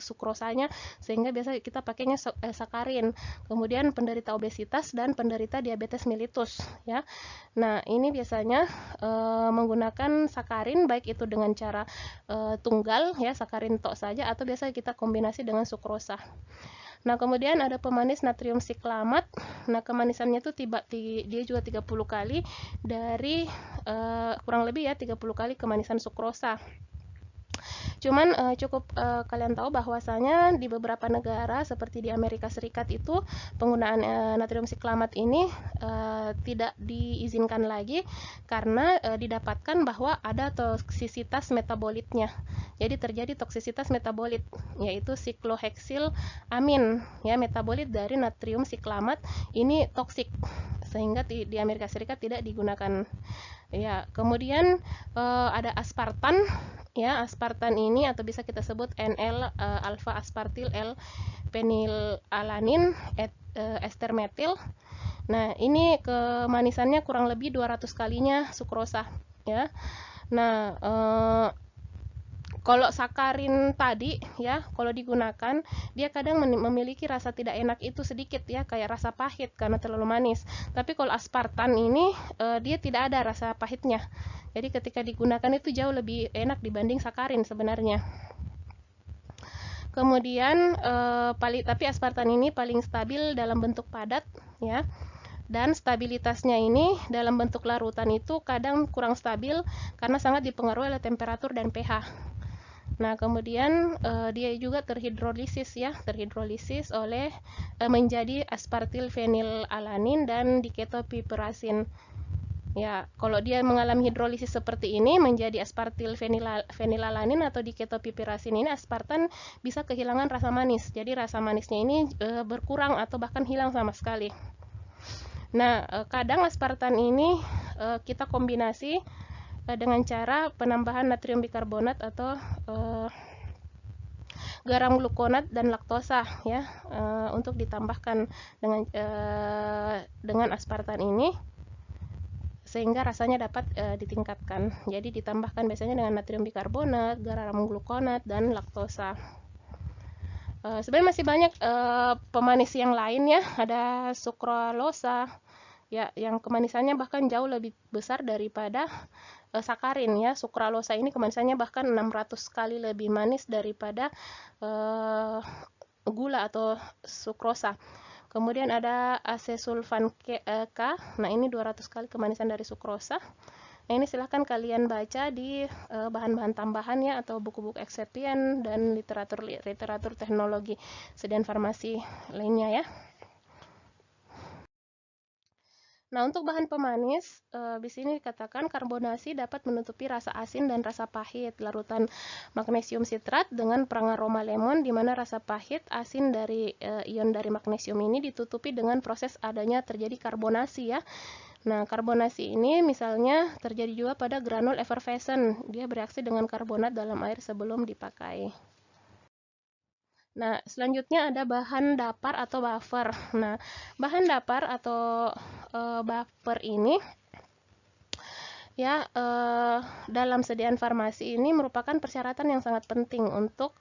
sukrosanya, sehingga biasa kita pakainya sakarin. Kemudian penderita obesitas dan penderita diabetes mellitus ya. Nah, ini biasanya menggunakan sakarin, baik itu dengan cara tunggal ya, sakarin tok saja, atau biasa kita kombinasi dengan sukrosa. Nah, kemudian ada pemanis natrium siklamat. Nah, kemanisannya itu dia juga 30 kali dari kurang lebih ya 30 kali kemanisan sukrosa. Cuman cukup kalian tahu bahwasanya di beberapa negara seperti di Amerika Serikat itu penggunaan natrium siklamat ini tidak diizinkan lagi karena didapatkan bahwa ada toksisitas metabolitnya. Jadi terjadi toksisitas metabolit, yaitu sikloheksil-amin ya, metabolit dari natrium siklamat ini toksik, sehingga di Amerika Serikat tidak digunakan. Ya, kemudian ada aspartan. Ya, aspartan ini atau bisa kita sebut NL alfa aspartil L penilalanin ester metil. Nah, ini kemanisannya kurang lebih 200 kalinya sukrosa ya. Nah, kalau sakarin tadi ya, kalau digunakan dia kadang memiliki rasa tidak enak itu sedikit ya, kayak rasa pahit karena terlalu manis. Tapi kalau aspartan ini dia tidak ada rasa pahitnya. Jadi ketika digunakan itu jauh lebih enak dibanding sakarin sebenarnya. Kemudian tapi aspartan ini paling stabil dalam bentuk padat ya. Dan stabilitasnya ini dalam bentuk larutan itu kadang kurang stabil karena sangat dipengaruhi oleh temperatur dan pH. Nah, kemudian dia juga terhidrolisis ya, terhidrolisis oleh menjadi aspartil fenilalanin dan diketopiperasin. Ya, kalau dia mengalami hidrolisis seperti ini menjadi aspartil fenilalanin atau diketopipirasin ini, aspartan bisa kehilangan rasa manis. Jadi rasa manisnya ini berkurang atau bahkan hilang sama sekali. Nah, kadang aspartan ini kita kombinasi dengan cara penambahan natrium bikarbonat atau garam glukonat dan laktosa ya, untuk ditambahkan dengan aspartan ini sehingga rasanya dapat ditingkatkan. Jadi ditambahkan biasanya dengan natrium bikarbonat, garam glukonat, dan laktosa. Sebenarnya masih banyak pemanis yang lain ya, ada sukralosa ya, yang kemanisannya bahkan jauh lebih besar daripada sakarin ya. Sukralosa ini kemanisannya bahkan 600 kali lebih manis daripada gula atau sukrosa. Kemudian ada asesulfan K, nah ini 200 kali kemanisan dari sukrosa. Nah ini silahkan kalian baca di bahan-bahan tambahan ya, atau buku-buku eksipien dan literatur teknologi sediaan farmasi lainnya ya. Nah, untuk bahan pemanis, di sini dikatakan karbonasi dapat menutupi rasa asin dan rasa pahit larutan magnesium sitrat dengan peraroma lemon, di mana rasa pahit asin dari ion dari magnesium ini ditutupi dengan proses adanya terjadi karbonasi ya. Nah, karbonasi ini misalnya terjadi juga pada granul effervescent. Dia bereaksi dengan karbonat dalam air sebelum dipakai. Nah, selanjutnya ada bahan dapar atau buffer. Nah, bahan dapar atau buffer ini ya, dalam sediaan farmasi ini merupakan persyaratan yang sangat penting untuk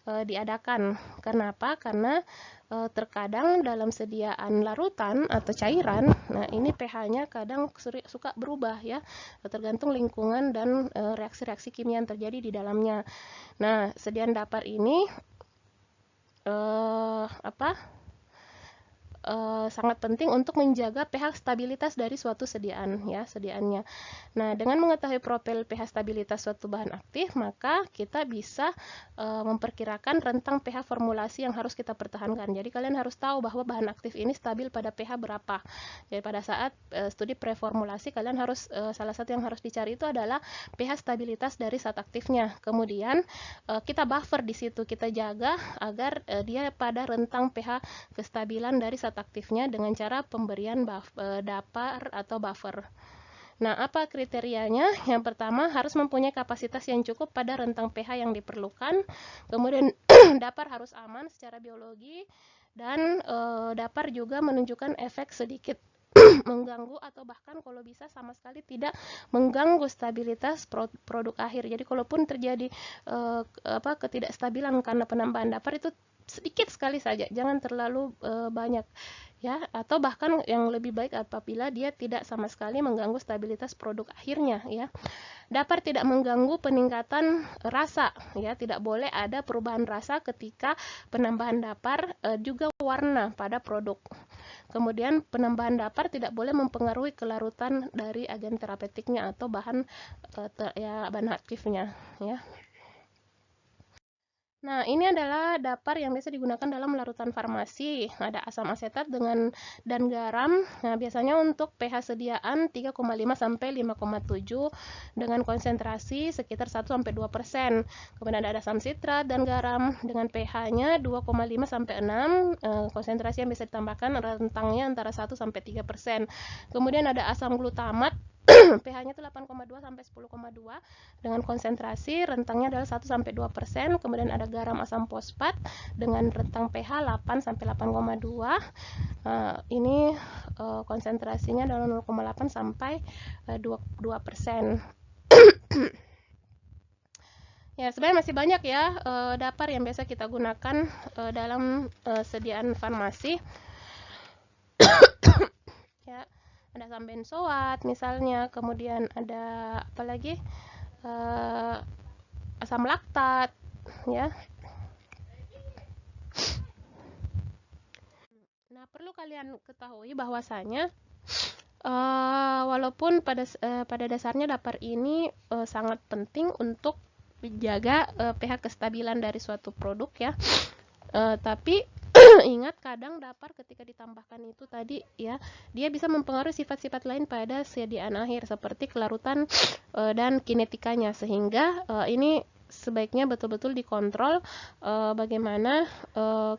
diadakan. Kenapa? Karena terkadang dalam sediaan larutan atau cairan, nah ini pH-nya kadang suka berubah ya, tergantung lingkungan dan reaksi-reaksi kimia yang terjadi di dalamnya. Nah, sediaan dapar ini sangat penting untuk menjaga pH stabilitas dari suatu sediaannya. Nah, dengan mengetahui profil pH stabilitas suatu bahan aktif, maka kita bisa memperkirakan rentang pH formulasi yang harus kita pertahankan. Jadi kalian harus tahu bahwa bahan aktif ini stabil pada pH berapa. Jadi pada saat studi preformulasi, kalian harus salah satu yang harus dicari itu adalah pH stabilitas dari zat aktifnya. Kemudian kita buffer di situ, kita jaga agar dia pada rentang pH kestabilan dari zat aktifnya dengan cara pemberian dapar atau buffer. Nah, apa kriterianya? Yang pertama, harus mempunyai kapasitas yang cukup pada rentang pH yang diperlukan. Kemudian dapar harus aman secara biologi, dan dapar juga menunjukkan efek sedikit mengganggu atau bahkan kalau bisa sama sekali tidak mengganggu stabilitas produk akhir. Jadi kalaupun terjadi ketidakstabilan karena penambahan dapar, itu sedikit sekali saja, jangan terlalu banyak ya, atau bahkan yang lebih baik apabila dia tidak sama sekali mengganggu stabilitas produk akhirnya ya. Dapar tidak mengganggu peningkatan rasa ya, tidak boleh ada perubahan rasa ketika penambahan dapar, juga warna pada produk. Kemudian penambahan dapar tidak boleh mempengaruhi kelarutan dari agen terapeutiknya atau bahan bahan aktifnya ya. Nah, ini adalah dapar yang biasa digunakan dalam larutan farmasi. Ada asam asetat dan garam. Nah, biasanya untuk pH sediaan 3,5 sampai 5,7 dengan konsentrasi sekitar 1 sampai 2%. Kemudian ada asam sitrat dan garam dengan pH-nya 2,5 sampai 6, konsentrasi yang bisa ditambahkan rentangnya antara 1 sampai 3%. Kemudian ada asam glutamat pH-nya itu 8,2 sampai 10,2 dengan konsentrasi rentangnya adalah 1 sampai 2%. Kemudian ada garam asam fosfat dengan rentang pH 8 sampai 8,2. Ini konsentrasinya adalah 0,8 sampai 2%. Ya, sebenarnya masih banyak ya dapar yang biasa kita gunakan dalam sediaan farmasi. Ya, ada asam benzoat misalnya, kemudian ada apa lagi, asam laktat ya. Nah, perlu kalian ketahui bahwasanya walaupun pada dasarnya dapar ini sangat penting untuk menjaga pH kestabilan dari suatu produk ya, tapi Ingat, kadang dapar ketika ditambahkan itu tadi ya, dia bisa mempengaruhi sifat-sifat lain pada sediaan air seperti kelarutan dan kinetikanya, sehingga ini sebaiknya betul-betul dikontrol bagaimana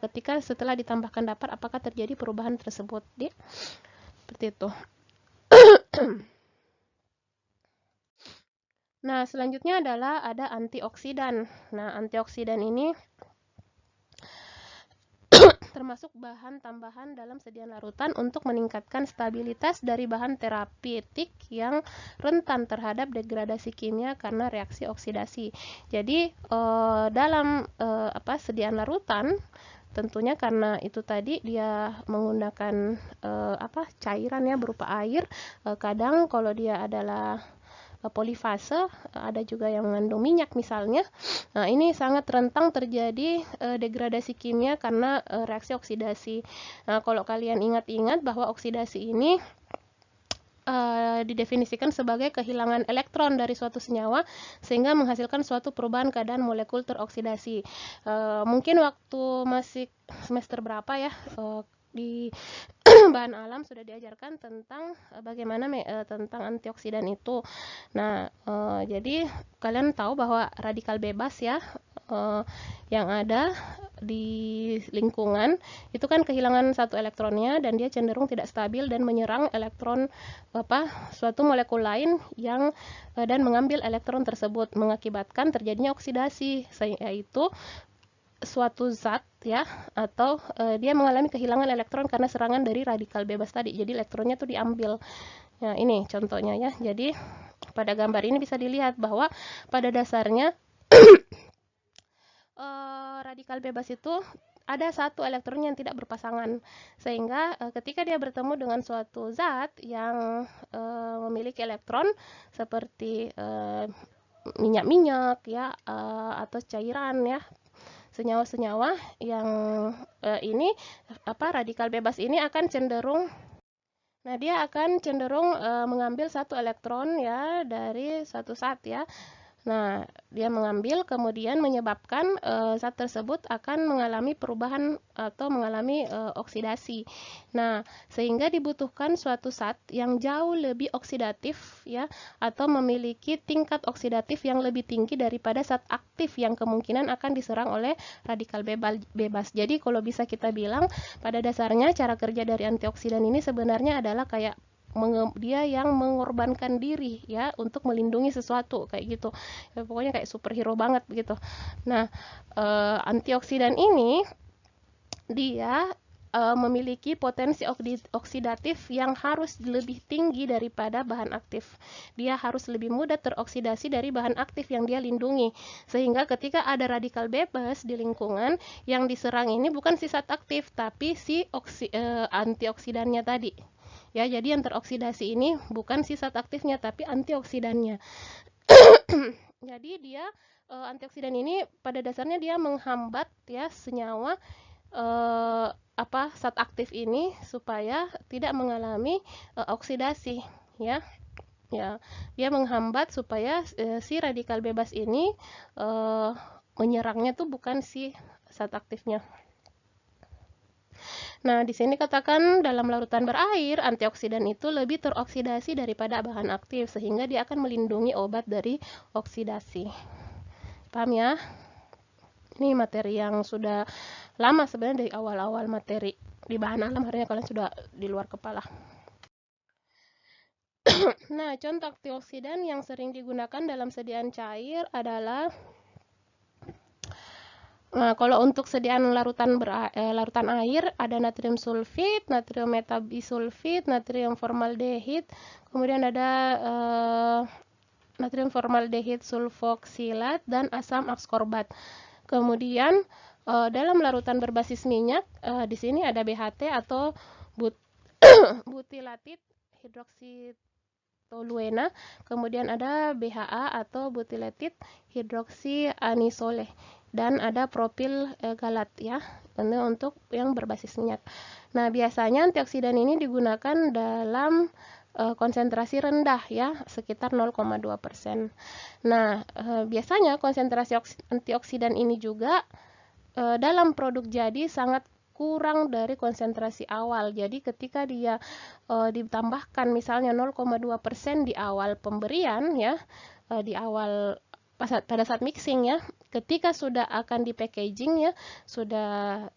ketika setelah ditambahkan dapar apakah terjadi perubahan tersebut, seperti itu. Nah, selanjutnya adalah ada antioksidan. Nah, antioksidan ini termasuk bahan tambahan dalam sediaan larutan untuk meningkatkan stabilitas dari bahan terapeutik yang rentan terhadap degradasi kimia karena reaksi oksidasi. Jadi dalam sediaan larutan tentunya karena itu tadi dia menggunakan cairan ya berupa air, kadang kalau dia adalah polifase, ada juga yang mengandung minyak misalnya. Nah, ini sangat rentan terjadi degradasi kimia karena reaksi oksidasi. Nah, kalau kalian ingat-ingat bahwa oksidasi ini didefinisikan sebagai kehilangan elektron dari suatu senyawa sehingga menghasilkan suatu perubahan keadaan molekul teroksidasi. Mungkin waktu masih semester berapa ya, di bahan alam sudah diajarkan tentang bagaimana tentang antioksidan itu. Nah, jadi kalian tahu bahwa radikal bebas ya yang ada di lingkungan itu kan kehilangan satu elektronnya dan dia cenderung tidak stabil dan menyerang elektron suatu molekul lain yang dan mengambil elektron tersebut, mengakibatkan terjadinya oksidasi, yaitu suatu zat ya, atau dia mengalami kehilangan elektron karena serangan dari radikal bebas tadi. Jadi elektronnya tuh diambil. Nah, ini contohnya ya. Jadi pada gambar ini bisa dilihat bahwa pada dasarnya radikal bebas itu ada satu elektron yang tidak berpasangan, sehingga ketika dia bertemu dengan suatu zat yang memiliki elektron seperti minyak-minyak ya, atau cairan ya, senyawa-senyawa yang ini radikal bebas ini akan cenderung, nah dia akan cenderung mengambil satu elektron ya dari satu zat ya. Nah, dia mengambil kemudian menyebabkan zat tersebut akan mengalami perubahan atau mengalami oksidasi. Nah, sehingga dibutuhkan suatu zat yang jauh lebih oksidatif ya, atau memiliki tingkat oksidatif yang lebih tinggi daripada zat aktif yang kemungkinan akan diserang oleh radikal bebas. Jadi kalau bisa kita bilang pada dasarnya cara kerja dari antioksidan ini sebenarnya adalah kayak dia yang mengorbankan diri ya untuk melindungi sesuatu kayak gitu ya, pokoknya kayak superhero banget begitu. Nah, antioksidan ini dia memiliki potensi oksidatif yang harus lebih tinggi daripada bahan aktif. Dia harus lebih mudah teroksidasi dari bahan aktif yang dia lindungi, sehingga ketika ada radikal bebas di lingkungan, yang diserang ini bukan si zat aktif tapi si antioksidannya tadi ya. Jadi yang teroksidasi ini bukan si zat aktifnya tapi antioksidannya. Jadi dia antioksidan ini pada dasarnya dia menghambat ya senyawa zat aktif ini supaya tidak mengalami oksidasi ya. Ya, dia menghambat supaya si radikal bebas ini menyerangnya tuh bukan si zat aktifnya. Nah, di sini katakan dalam larutan berair, antioksidan itu lebih teroksidasi daripada bahan aktif, sehingga dia akan melindungi obat dari oksidasi. Paham ya? Ini materi yang sudah lama sebenarnya, dari awal-awal materi di bahan alam, harusnya kalian sudah di luar kepala. Nah, contoh antioksidan yang sering digunakan dalam sediaan cair adalah kalau untuk sediaan larutan air ada natrium sulfit, natrium metabisulfit, natrium formaldehid, kemudian ada natrium formaldehid sulfoksilat dan asam askorbat. Kemudian dalam larutan berbasis minyak di sini ada BHT atau butilatit hidroksitoluena, kemudian ada BHA atau butilatit hidroksianisole, dan ada propil galat ya, ini untuk yang berbasis minyak. Nah, biasanya antioksidan ini digunakan dalam konsentrasi rendah ya, sekitar 0,2%. Nah, biasanya konsentrasi antioksidan ini juga dalam produk jadi sangat kurang dari konsentrasi awal. Jadi ketika dia ditambahkan misalnya 0,2% di awal pemberian ya, di awal pada saat mixing ya, ketika sudah akan di packaging ya, sudah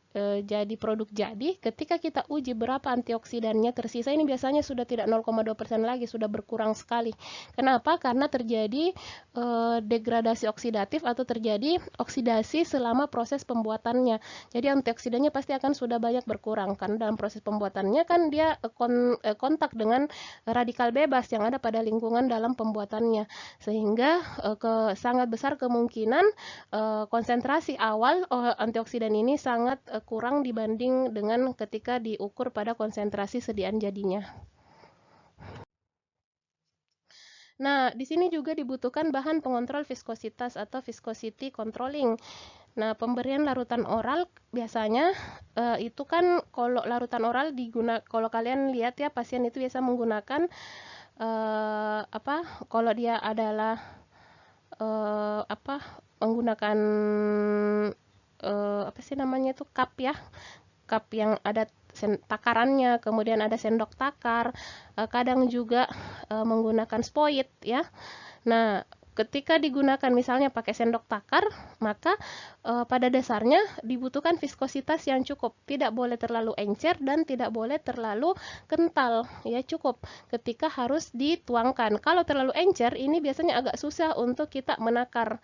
jadi produk jadi, ketika kita uji berapa antioksidannya tersisa, ini biasanya sudah tidak 0,2% lagi, sudah berkurang sekali. Kenapa? Karena terjadi degradasi oksidatif atau terjadi oksidasi selama proses pembuatannya. Jadi antioksidannya pasti akan sudah banyak berkurang, karena dalam proses pembuatannya kan dia kontak dengan radikal bebas yang ada pada lingkungan dalam pembuatannya, sehingga sangat besar kemungkinan konsentrasi awal antioksidan ini sangat kurang dibanding dengan ketika diukur pada konsentrasi sediaan jadinya. Nah, di sini juga dibutuhkan bahan pengontrol viskositas atau viscosity controlling. Nah, pemberian larutan oral biasanya itu kan kalau larutan oral kalau kalian lihat ya, pasien itu biasa menggunakan kalau dia adalah menggunakan apa sih namanya itu, cup ya, cup yang ada takarannya, kemudian ada sendok takar, kadang juga menggunakan spoit ya. Nah, ketika digunakan misalnya pakai sendok takar, maka pada dasarnya dibutuhkan viskositas yang cukup, tidak boleh terlalu encer dan tidak boleh terlalu kental ya, cukup ketika harus dituangkan. Kalau terlalu encer ini biasanya agak susah untuk kita menakar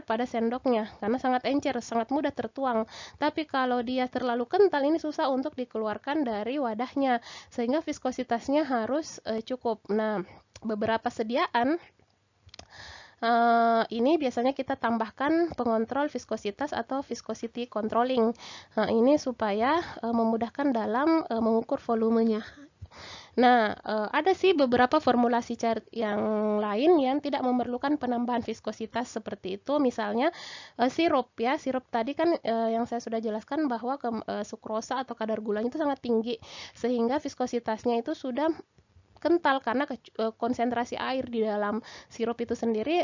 pada sendoknya karena sangat encer, sangat mudah tertuang. Tapi kalau dia terlalu kental ini susah untuk dikeluarkan dari wadahnya, sehingga viskositasnya harus cukup. Nah, beberapa sediaan ini biasanya kita tambahkan pengontrol viskositas atau viscosity controlling. Ini supaya memudahkan dalam mengukur volumenya. Nah, ada sih beberapa formulasi yang lain yang tidak memerlukan penambahan viskositas seperti itu. Misalnya sirup ya, sirup tadi kan yang saya sudah jelaskan bahwa sukrosa atau kadar gulanya itu sangat tinggi, sehingga viskositasnya itu sudah kental karena konsentrasi air di dalam sirup itu sendiri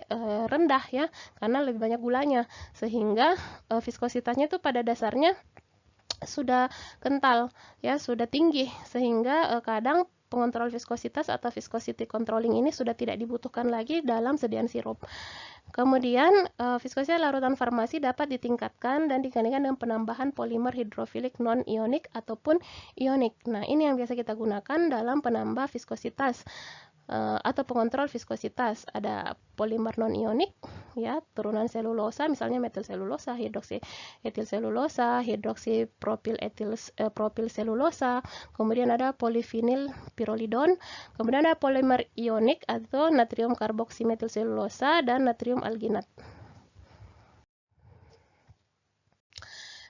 rendah ya, karena lebih banyak gulanya, sehingga viskositasnya itu pada dasarnya sudah kental ya, sudah tinggi, sehingga kadang pengontrol viskositas atau viscosity controlling ini sudah tidak dibutuhkan lagi dalam sediaan sirup. Kemudian viskositas larutan farmasi dapat ditingkatkan dan digantikan dengan penambahan polimer hidrofilik non-ionik ataupun ionik. Nah, ini yang biasa kita gunakan dalam penambah viskositas atau pengontrol viskositas. Ada polimer non-ionik ya, turunan selulosa, misalnya metil selulosa, hidroksi etil selulosa, hidroksi propil selulosa, kemudian ada polivinil pirolidon, kemudian ada polimer ionik atau natrium karboksimetil selulosa dan natrium alginat.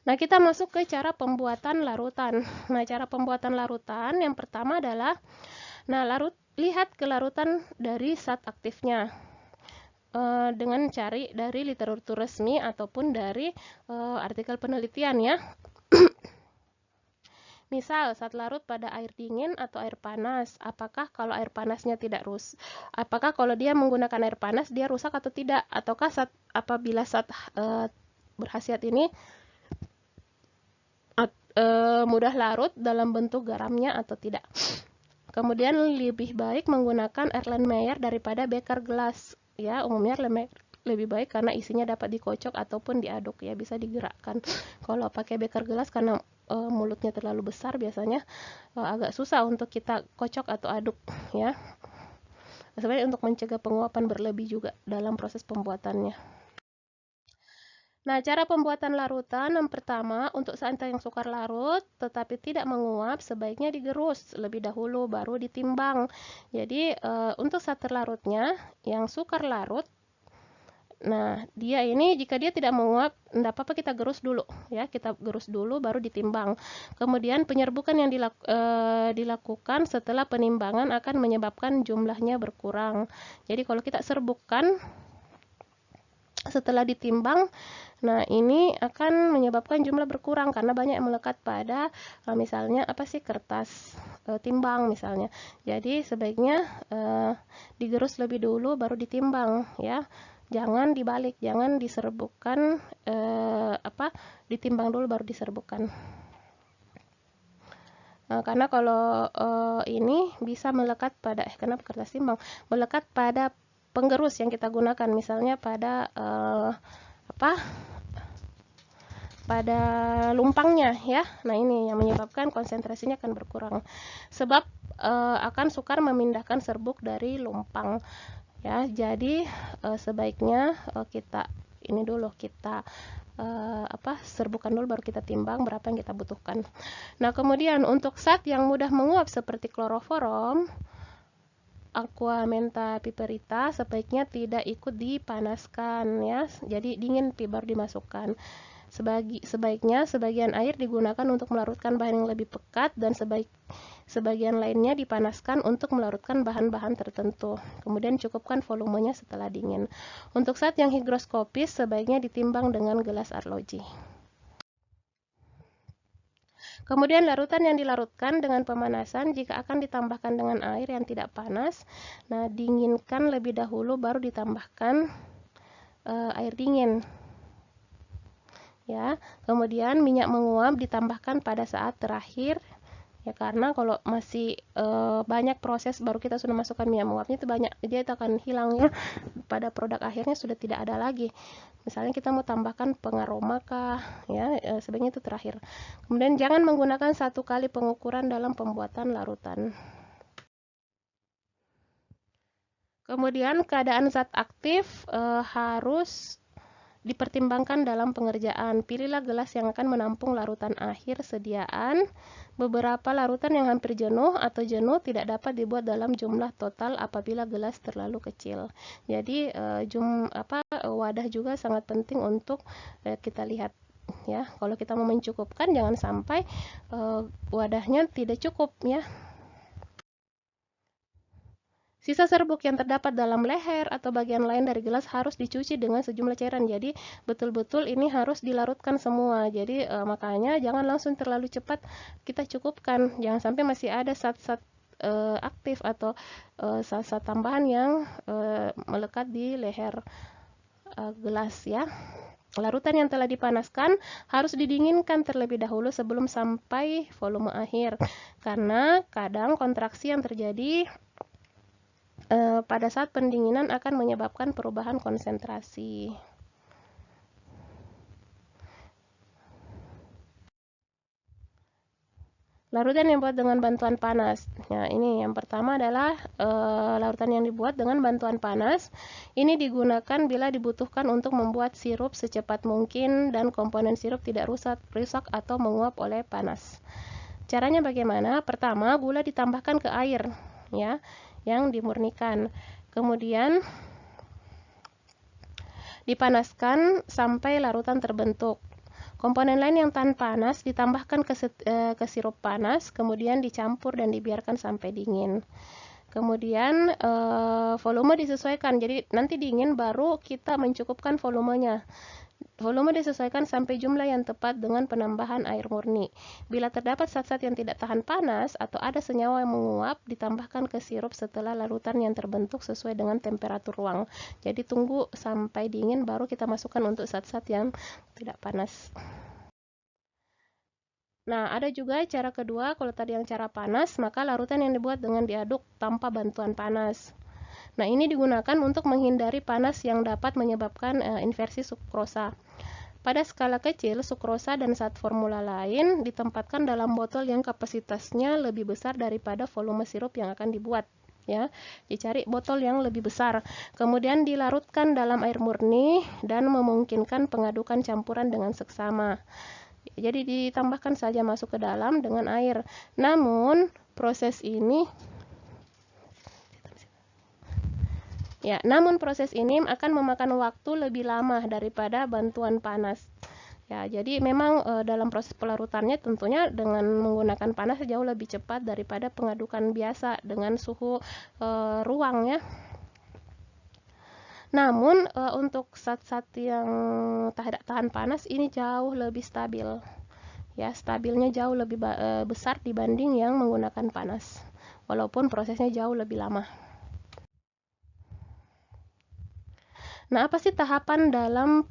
Nah, kita masuk ke cara pembuatan larutan. Nah, cara pembuatan larutan yang pertama adalah, lihat kelarutan dari zat aktifnya dengan cari dari literatur resmi ataupun dari artikel penelitian ya. Misal, zat larut pada air dingin atau air panas, apakah kalau air panasnya apakah kalau dia menggunakan air panas dia rusak atau tidak, ataukah apabila zat berkhasiat ini mudah larut dalam bentuk garamnya atau tidak. Kemudian lebih baik menggunakan Erlenmeyer daripada beker gelas ya, umumnya lebih baik karena isinya dapat dikocok ataupun diaduk ya, bisa digerakkan. Kalau pakai beker gelas karena mulutnya terlalu besar biasanya agak susah untuk kita kocok atau aduk ya. Sebenarnya untuk mencegah penguapan berlebih juga dalam proses pembuatannya. Nah, cara pembuatan larutan yang pertama, untuk santan yang sukar larut tetapi tidak menguap, sebaiknya digerus lebih dahulu baru ditimbang. Jadi untuk saat terlarutnya yang sukar larut, nah dia ini jika dia tidak menguap, tidak apa-apa kita gerus dulu ya, kita gerus dulu baru ditimbang. Kemudian penyerbukan yang dilakukan setelah penimbangan akan menyebabkan jumlahnya berkurang. Jadi kalau kita serbukkan setelah ditimbang, nah ini akan menyebabkan jumlah berkurang karena banyak yang melekat pada misalnya kertas timbang misalnya. Jadi sebaiknya digerus lebih dulu baru ditimbang ya. Jangan dibalik, jangan diserbukkan ditimbang dulu baru diserbukkan. Karena kalau ini bisa melekat pada kenapa kertas timbang melekat pada penggerus yang kita gunakan, misalnya pada pada lumpangnya ya. Nah, ini yang menyebabkan konsentrasinya akan berkurang sebab akan sukar memindahkan serbuk dari lumpang ya. Jadi sebaiknya kita ini dulu kita serbukan dulu, baru kita timbang berapa yang kita butuhkan. Nah, kemudian untuk zat yang mudah menguap seperti kloroform, aqua menta piperita sebaiknya tidak ikut dipanaskan ya. Jadi dingin baru dimasukkan. Sebaiknya sebagian air digunakan untuk melarutkan bahan yang lebih pekat dan sebagian lainnya dipanaskan untuk melarutkan bahan-bahan tertentu. Kemudian cukupkan volumenya setelah dingin. Untuk zat yang higroskopis sebaiknya ditimbang dengan gelas arloji. Kemudian larutan yang dilarutkan dengan pemanasan jika akan ditambahkan dengan air yang tidak panas. Nah, dinginkan lebih dahulu baru ditambahkan air dingin. Ya, kemudian minyak menguap ditambahkan pada saat terakhir ya, karena kalau masih banyak proses baru kita sudah masukkan minyak menguapnya itu banyak, dia akan hilang ya, pada produk akhirnya sudah tidak ada lagi. Misalnya kita mau tambahkan pengaroma kah ya, sebaiknya itu terakhir. Kemudian jangan menggunakan satu kali pengukuran dalam pembuatan larutan. Kemudian keadaan zat aktif harus dipertimbangkan dalam pengerjaan. Pilihlah gelas yang akan menampung larutan akhir sediaan. Beberapa larutan yang hampir jenuh atau jenuh tidak dapat dibuat dalam jumlah total apabila gelas terlalu kecil. Jadi wadah juga sangat penting untuk kita lihat ya. Kalau kita mau mencukupkan, jangan sampai wadahnya tidak cukup ya. Sisa serbuk yang terdapat dalam leher atau bagian lain dari gelas harus dicuci dengan sejumlah cairan. Jadi betul-betul ini harus dilarutkan semua. Jadi makanya jangan langsung terlalu cepat kita cukupkan. Jangan sampai masih ada zat-zat aktif atau zat-zat tambahan yang melekat di leher gelas ya. Larutan yang telah dipanaskan harus didinginkan terlebih dahulu sebelum sampai volume akhir. Karena kadang kontraksi yang terjadi pada saat pendinginan akan menyebabkan perubahan konsentrasi. Larutan yang dibuat dengan bantuan panas. Nah, ini yang pertama adalah larutan yang dibuat dengan bantuan panas. Ini digunakan bila dibutuhkan untuk membuat sirup secepat mungkin dan komponen sirup tidak rusak atau menguap oleh panas. Caranya bagaimana? Pertama, gula ditambahkan ke air ya, yang dimurnikan. Kemudian dipanaskan sampai larutan terbentuk. Komponen lain yang tahan panas ditambahkan ke sirup panas, kemudian dicampur dan dibiarkan sampai dingin. Kemudian volume disesuaikan, jadi nanti dingin baru kita mencukupkan volumenya. Volume disesuaikan sampai jumlah yang tepat dengan penambahan air murni. Bila terdapat zat-zat yang tidak tahan panas atau ada senyawa yang menguap, ditambahkan ke sirup setelah larutan yang terbentuk sesuai dengan temperatur ruang. Jadi tunggu sampai dingin baru kita masukkan untuk zat-zat yang tidak panas. Nah, ada juga cara kedua, kalau tadi yang cara panas, maka larutan yang dibuat dengan diaduk tanpa bantuan panas. Nah, ini digunakan untuk menghindari panas yang dapat menyebabkan inversi sukrosa. Pada skala kecil, sukrosa dan zat formula lain ditempatkan dalam botol yang kapasitasnya lebih besar daripada volume sirup yang akan dibuat. Ya, dicari botol yang lebih besar. Kemudian dilarutkan dalam air murni dan memungkinkan pengadukan campuran dengan seksama. Jadi ditambahkan saja masuk ke dalam dengan air. Namun proses ini akan memakan waktu lebih lama daripada bantuan panas. Ya, jadi memang dalam proses pelarutannya tentunya dengan menggunakan panas jauh lebih cepat daripada pengadukan biasa dengan suhu ruang ya. Namun untuk zat-zat yang tahan panas ini jauh lebih stabil. Ya, stabilnya jauh lebih besar dibanding yang menggunakan panas. Walaupun prosesnya jauh lebih lama. Nah, apa sih tahapan dalam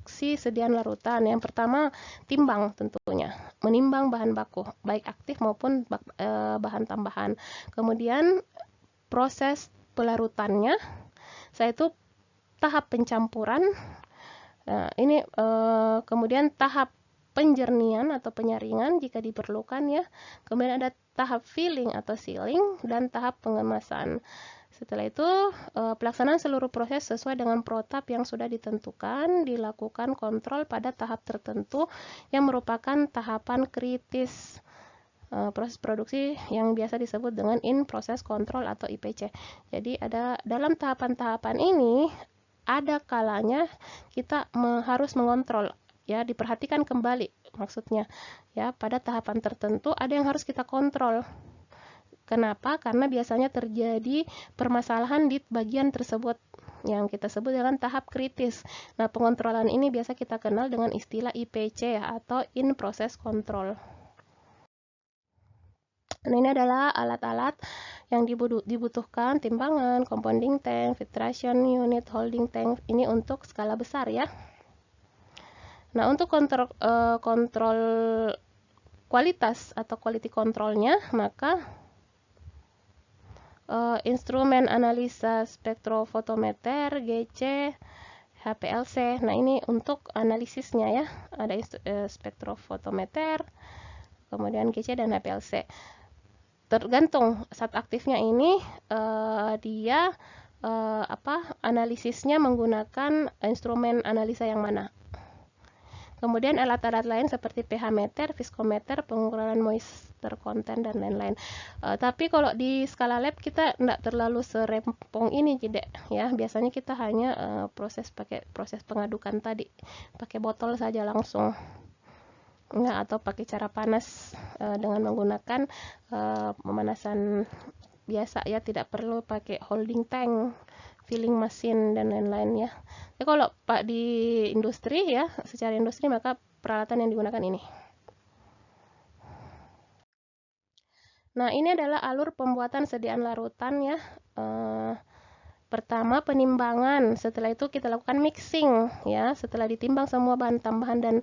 produksi sediaan larutan. Yang pertama, timbang tentunya, menimbang bahan baku, baik aktif maupun bahan tambahan. Kemudian proses pelarutannya, setelah itu tahap pencampuran, ini kemudian tahap penjernihan atau penyaringan jika diperlukan ya. Kemudian ada tahap filling atau sealing dan tahap pengemasan. Setelah itu, pelaksanaan seluruh proses sesuai dengan protap yang sudah ditentukan, dilakukan kontrol pada tahap tertentu yang merupakan tahapan kritis proses produksi yang biasa disebut dengan in process control atau IPC. Jadi ada dalam tahapan-tahapan ini ada kalanya kita harus mengontrol ya, diperhatikan kembali maksudnya ya, pada tahapan tertentu ada yang harus kita kontrol. Kenapa? Karena biasanya terjadi permasalahan di bagian tersebut yang kita sebut dengan tahap kritis. Nah, pengontrolan ini biasa kita kenal dengan istilah IPC ya, atau in process control. Nah, ini adalah alat-alat yang dibutuhkan: timbangan, compounding tank, filtration unit, holding tank. Ini untuk skala besar ya. Nah, untuk kontrol kualitas atau quality controlnya, maka instrumen analisa spektrofotometer, GC, HPLC. Nah, ini untuk analisisnya ya. Ada spektrofotometer, kemudian GC dan HPLC. Tergantung zat aktifnya ini dia analisisnya menggunakan instrumen analisa yang mana. Kemudian alat-alat lain seperti pH meter, viskometer, pengukuran moisture content dan lain-lain. Tapi kalau di skala lab kita tidak terlalu serempong ini jadi ya. Biasanya kita hanya pakai proses pengadukan tadi, pakai botol saja langsung. Nah, atau pakai cara panas dengan menggunakan pemanasan biasa ya, tidak perlu pakai holding tank, filling machine dan lain-lain ya. Jadi kalau di industri ya, secara industri maka peralatan yang digunakan ini. Nah, ini adalah alur pembuatan sediaan larutan ya. Pertama penimbangan, setelah itu kita lakukan mixing ya. Setelah ditimbang semua bahan tambahan dan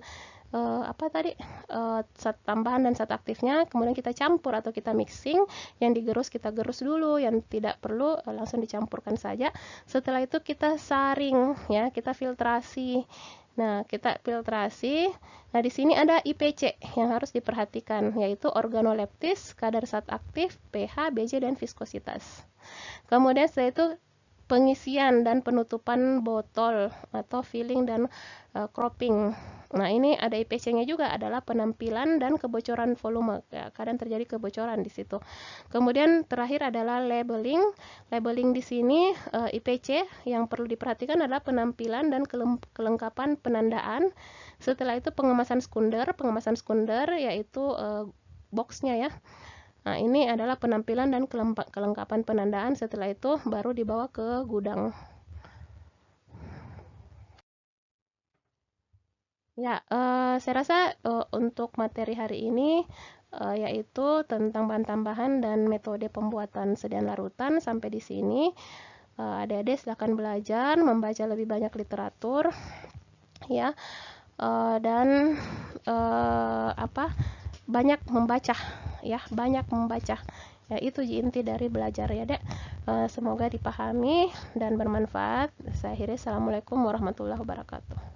zat tambahan dan zat aktifnya, kemudian kita campur atau kita mixing. Yang digerus kita gerus dulu, yang tidak perlu langsung dicampurkan saja. Setelah itu kita saring ya, kita filtrasi. Nah, kita filtrasi. Nah, di sini ada IPC yang harus diperhatikan, yaitu organoleptis, kadar zat aktif, pH, BJ dan viskositas. Kemudian setelah itu pengisian dan penutupan botol atau filling dan cropping. Nah, ini ada IPC-nya juga, adalah penampilan dan kebocoran volume. Ya, kadang terjadi kebocoran di situ. Kemudian terakhir adalah labeling. Labeling di sini IPC yang perlu diperhatikan adalah penampilan dan kelengkapan penandaan. Setelah itu pengemasan sekunder. Pengemasan sekunder yaitu boxnya ya. Nah, ini adalah penampilan dan kelengkapan penandaan. Setelah itu baru dibawa ke gudang. Ya, saya rasa untuk materi hari ini yaitu tentang bahan tambahan dan metode pembuatan sediaan larutan sampai di sini. Adik-adik silakan belajar membaca lebih banyak literatur ya, dan banyak membaca ya, banyak membaca ya, itu inti dari belajar ya Dek. Semoga dipahami dan bermanfaat. Saya akhiri, assalamualaikum warahmatullahi wabarakatuh.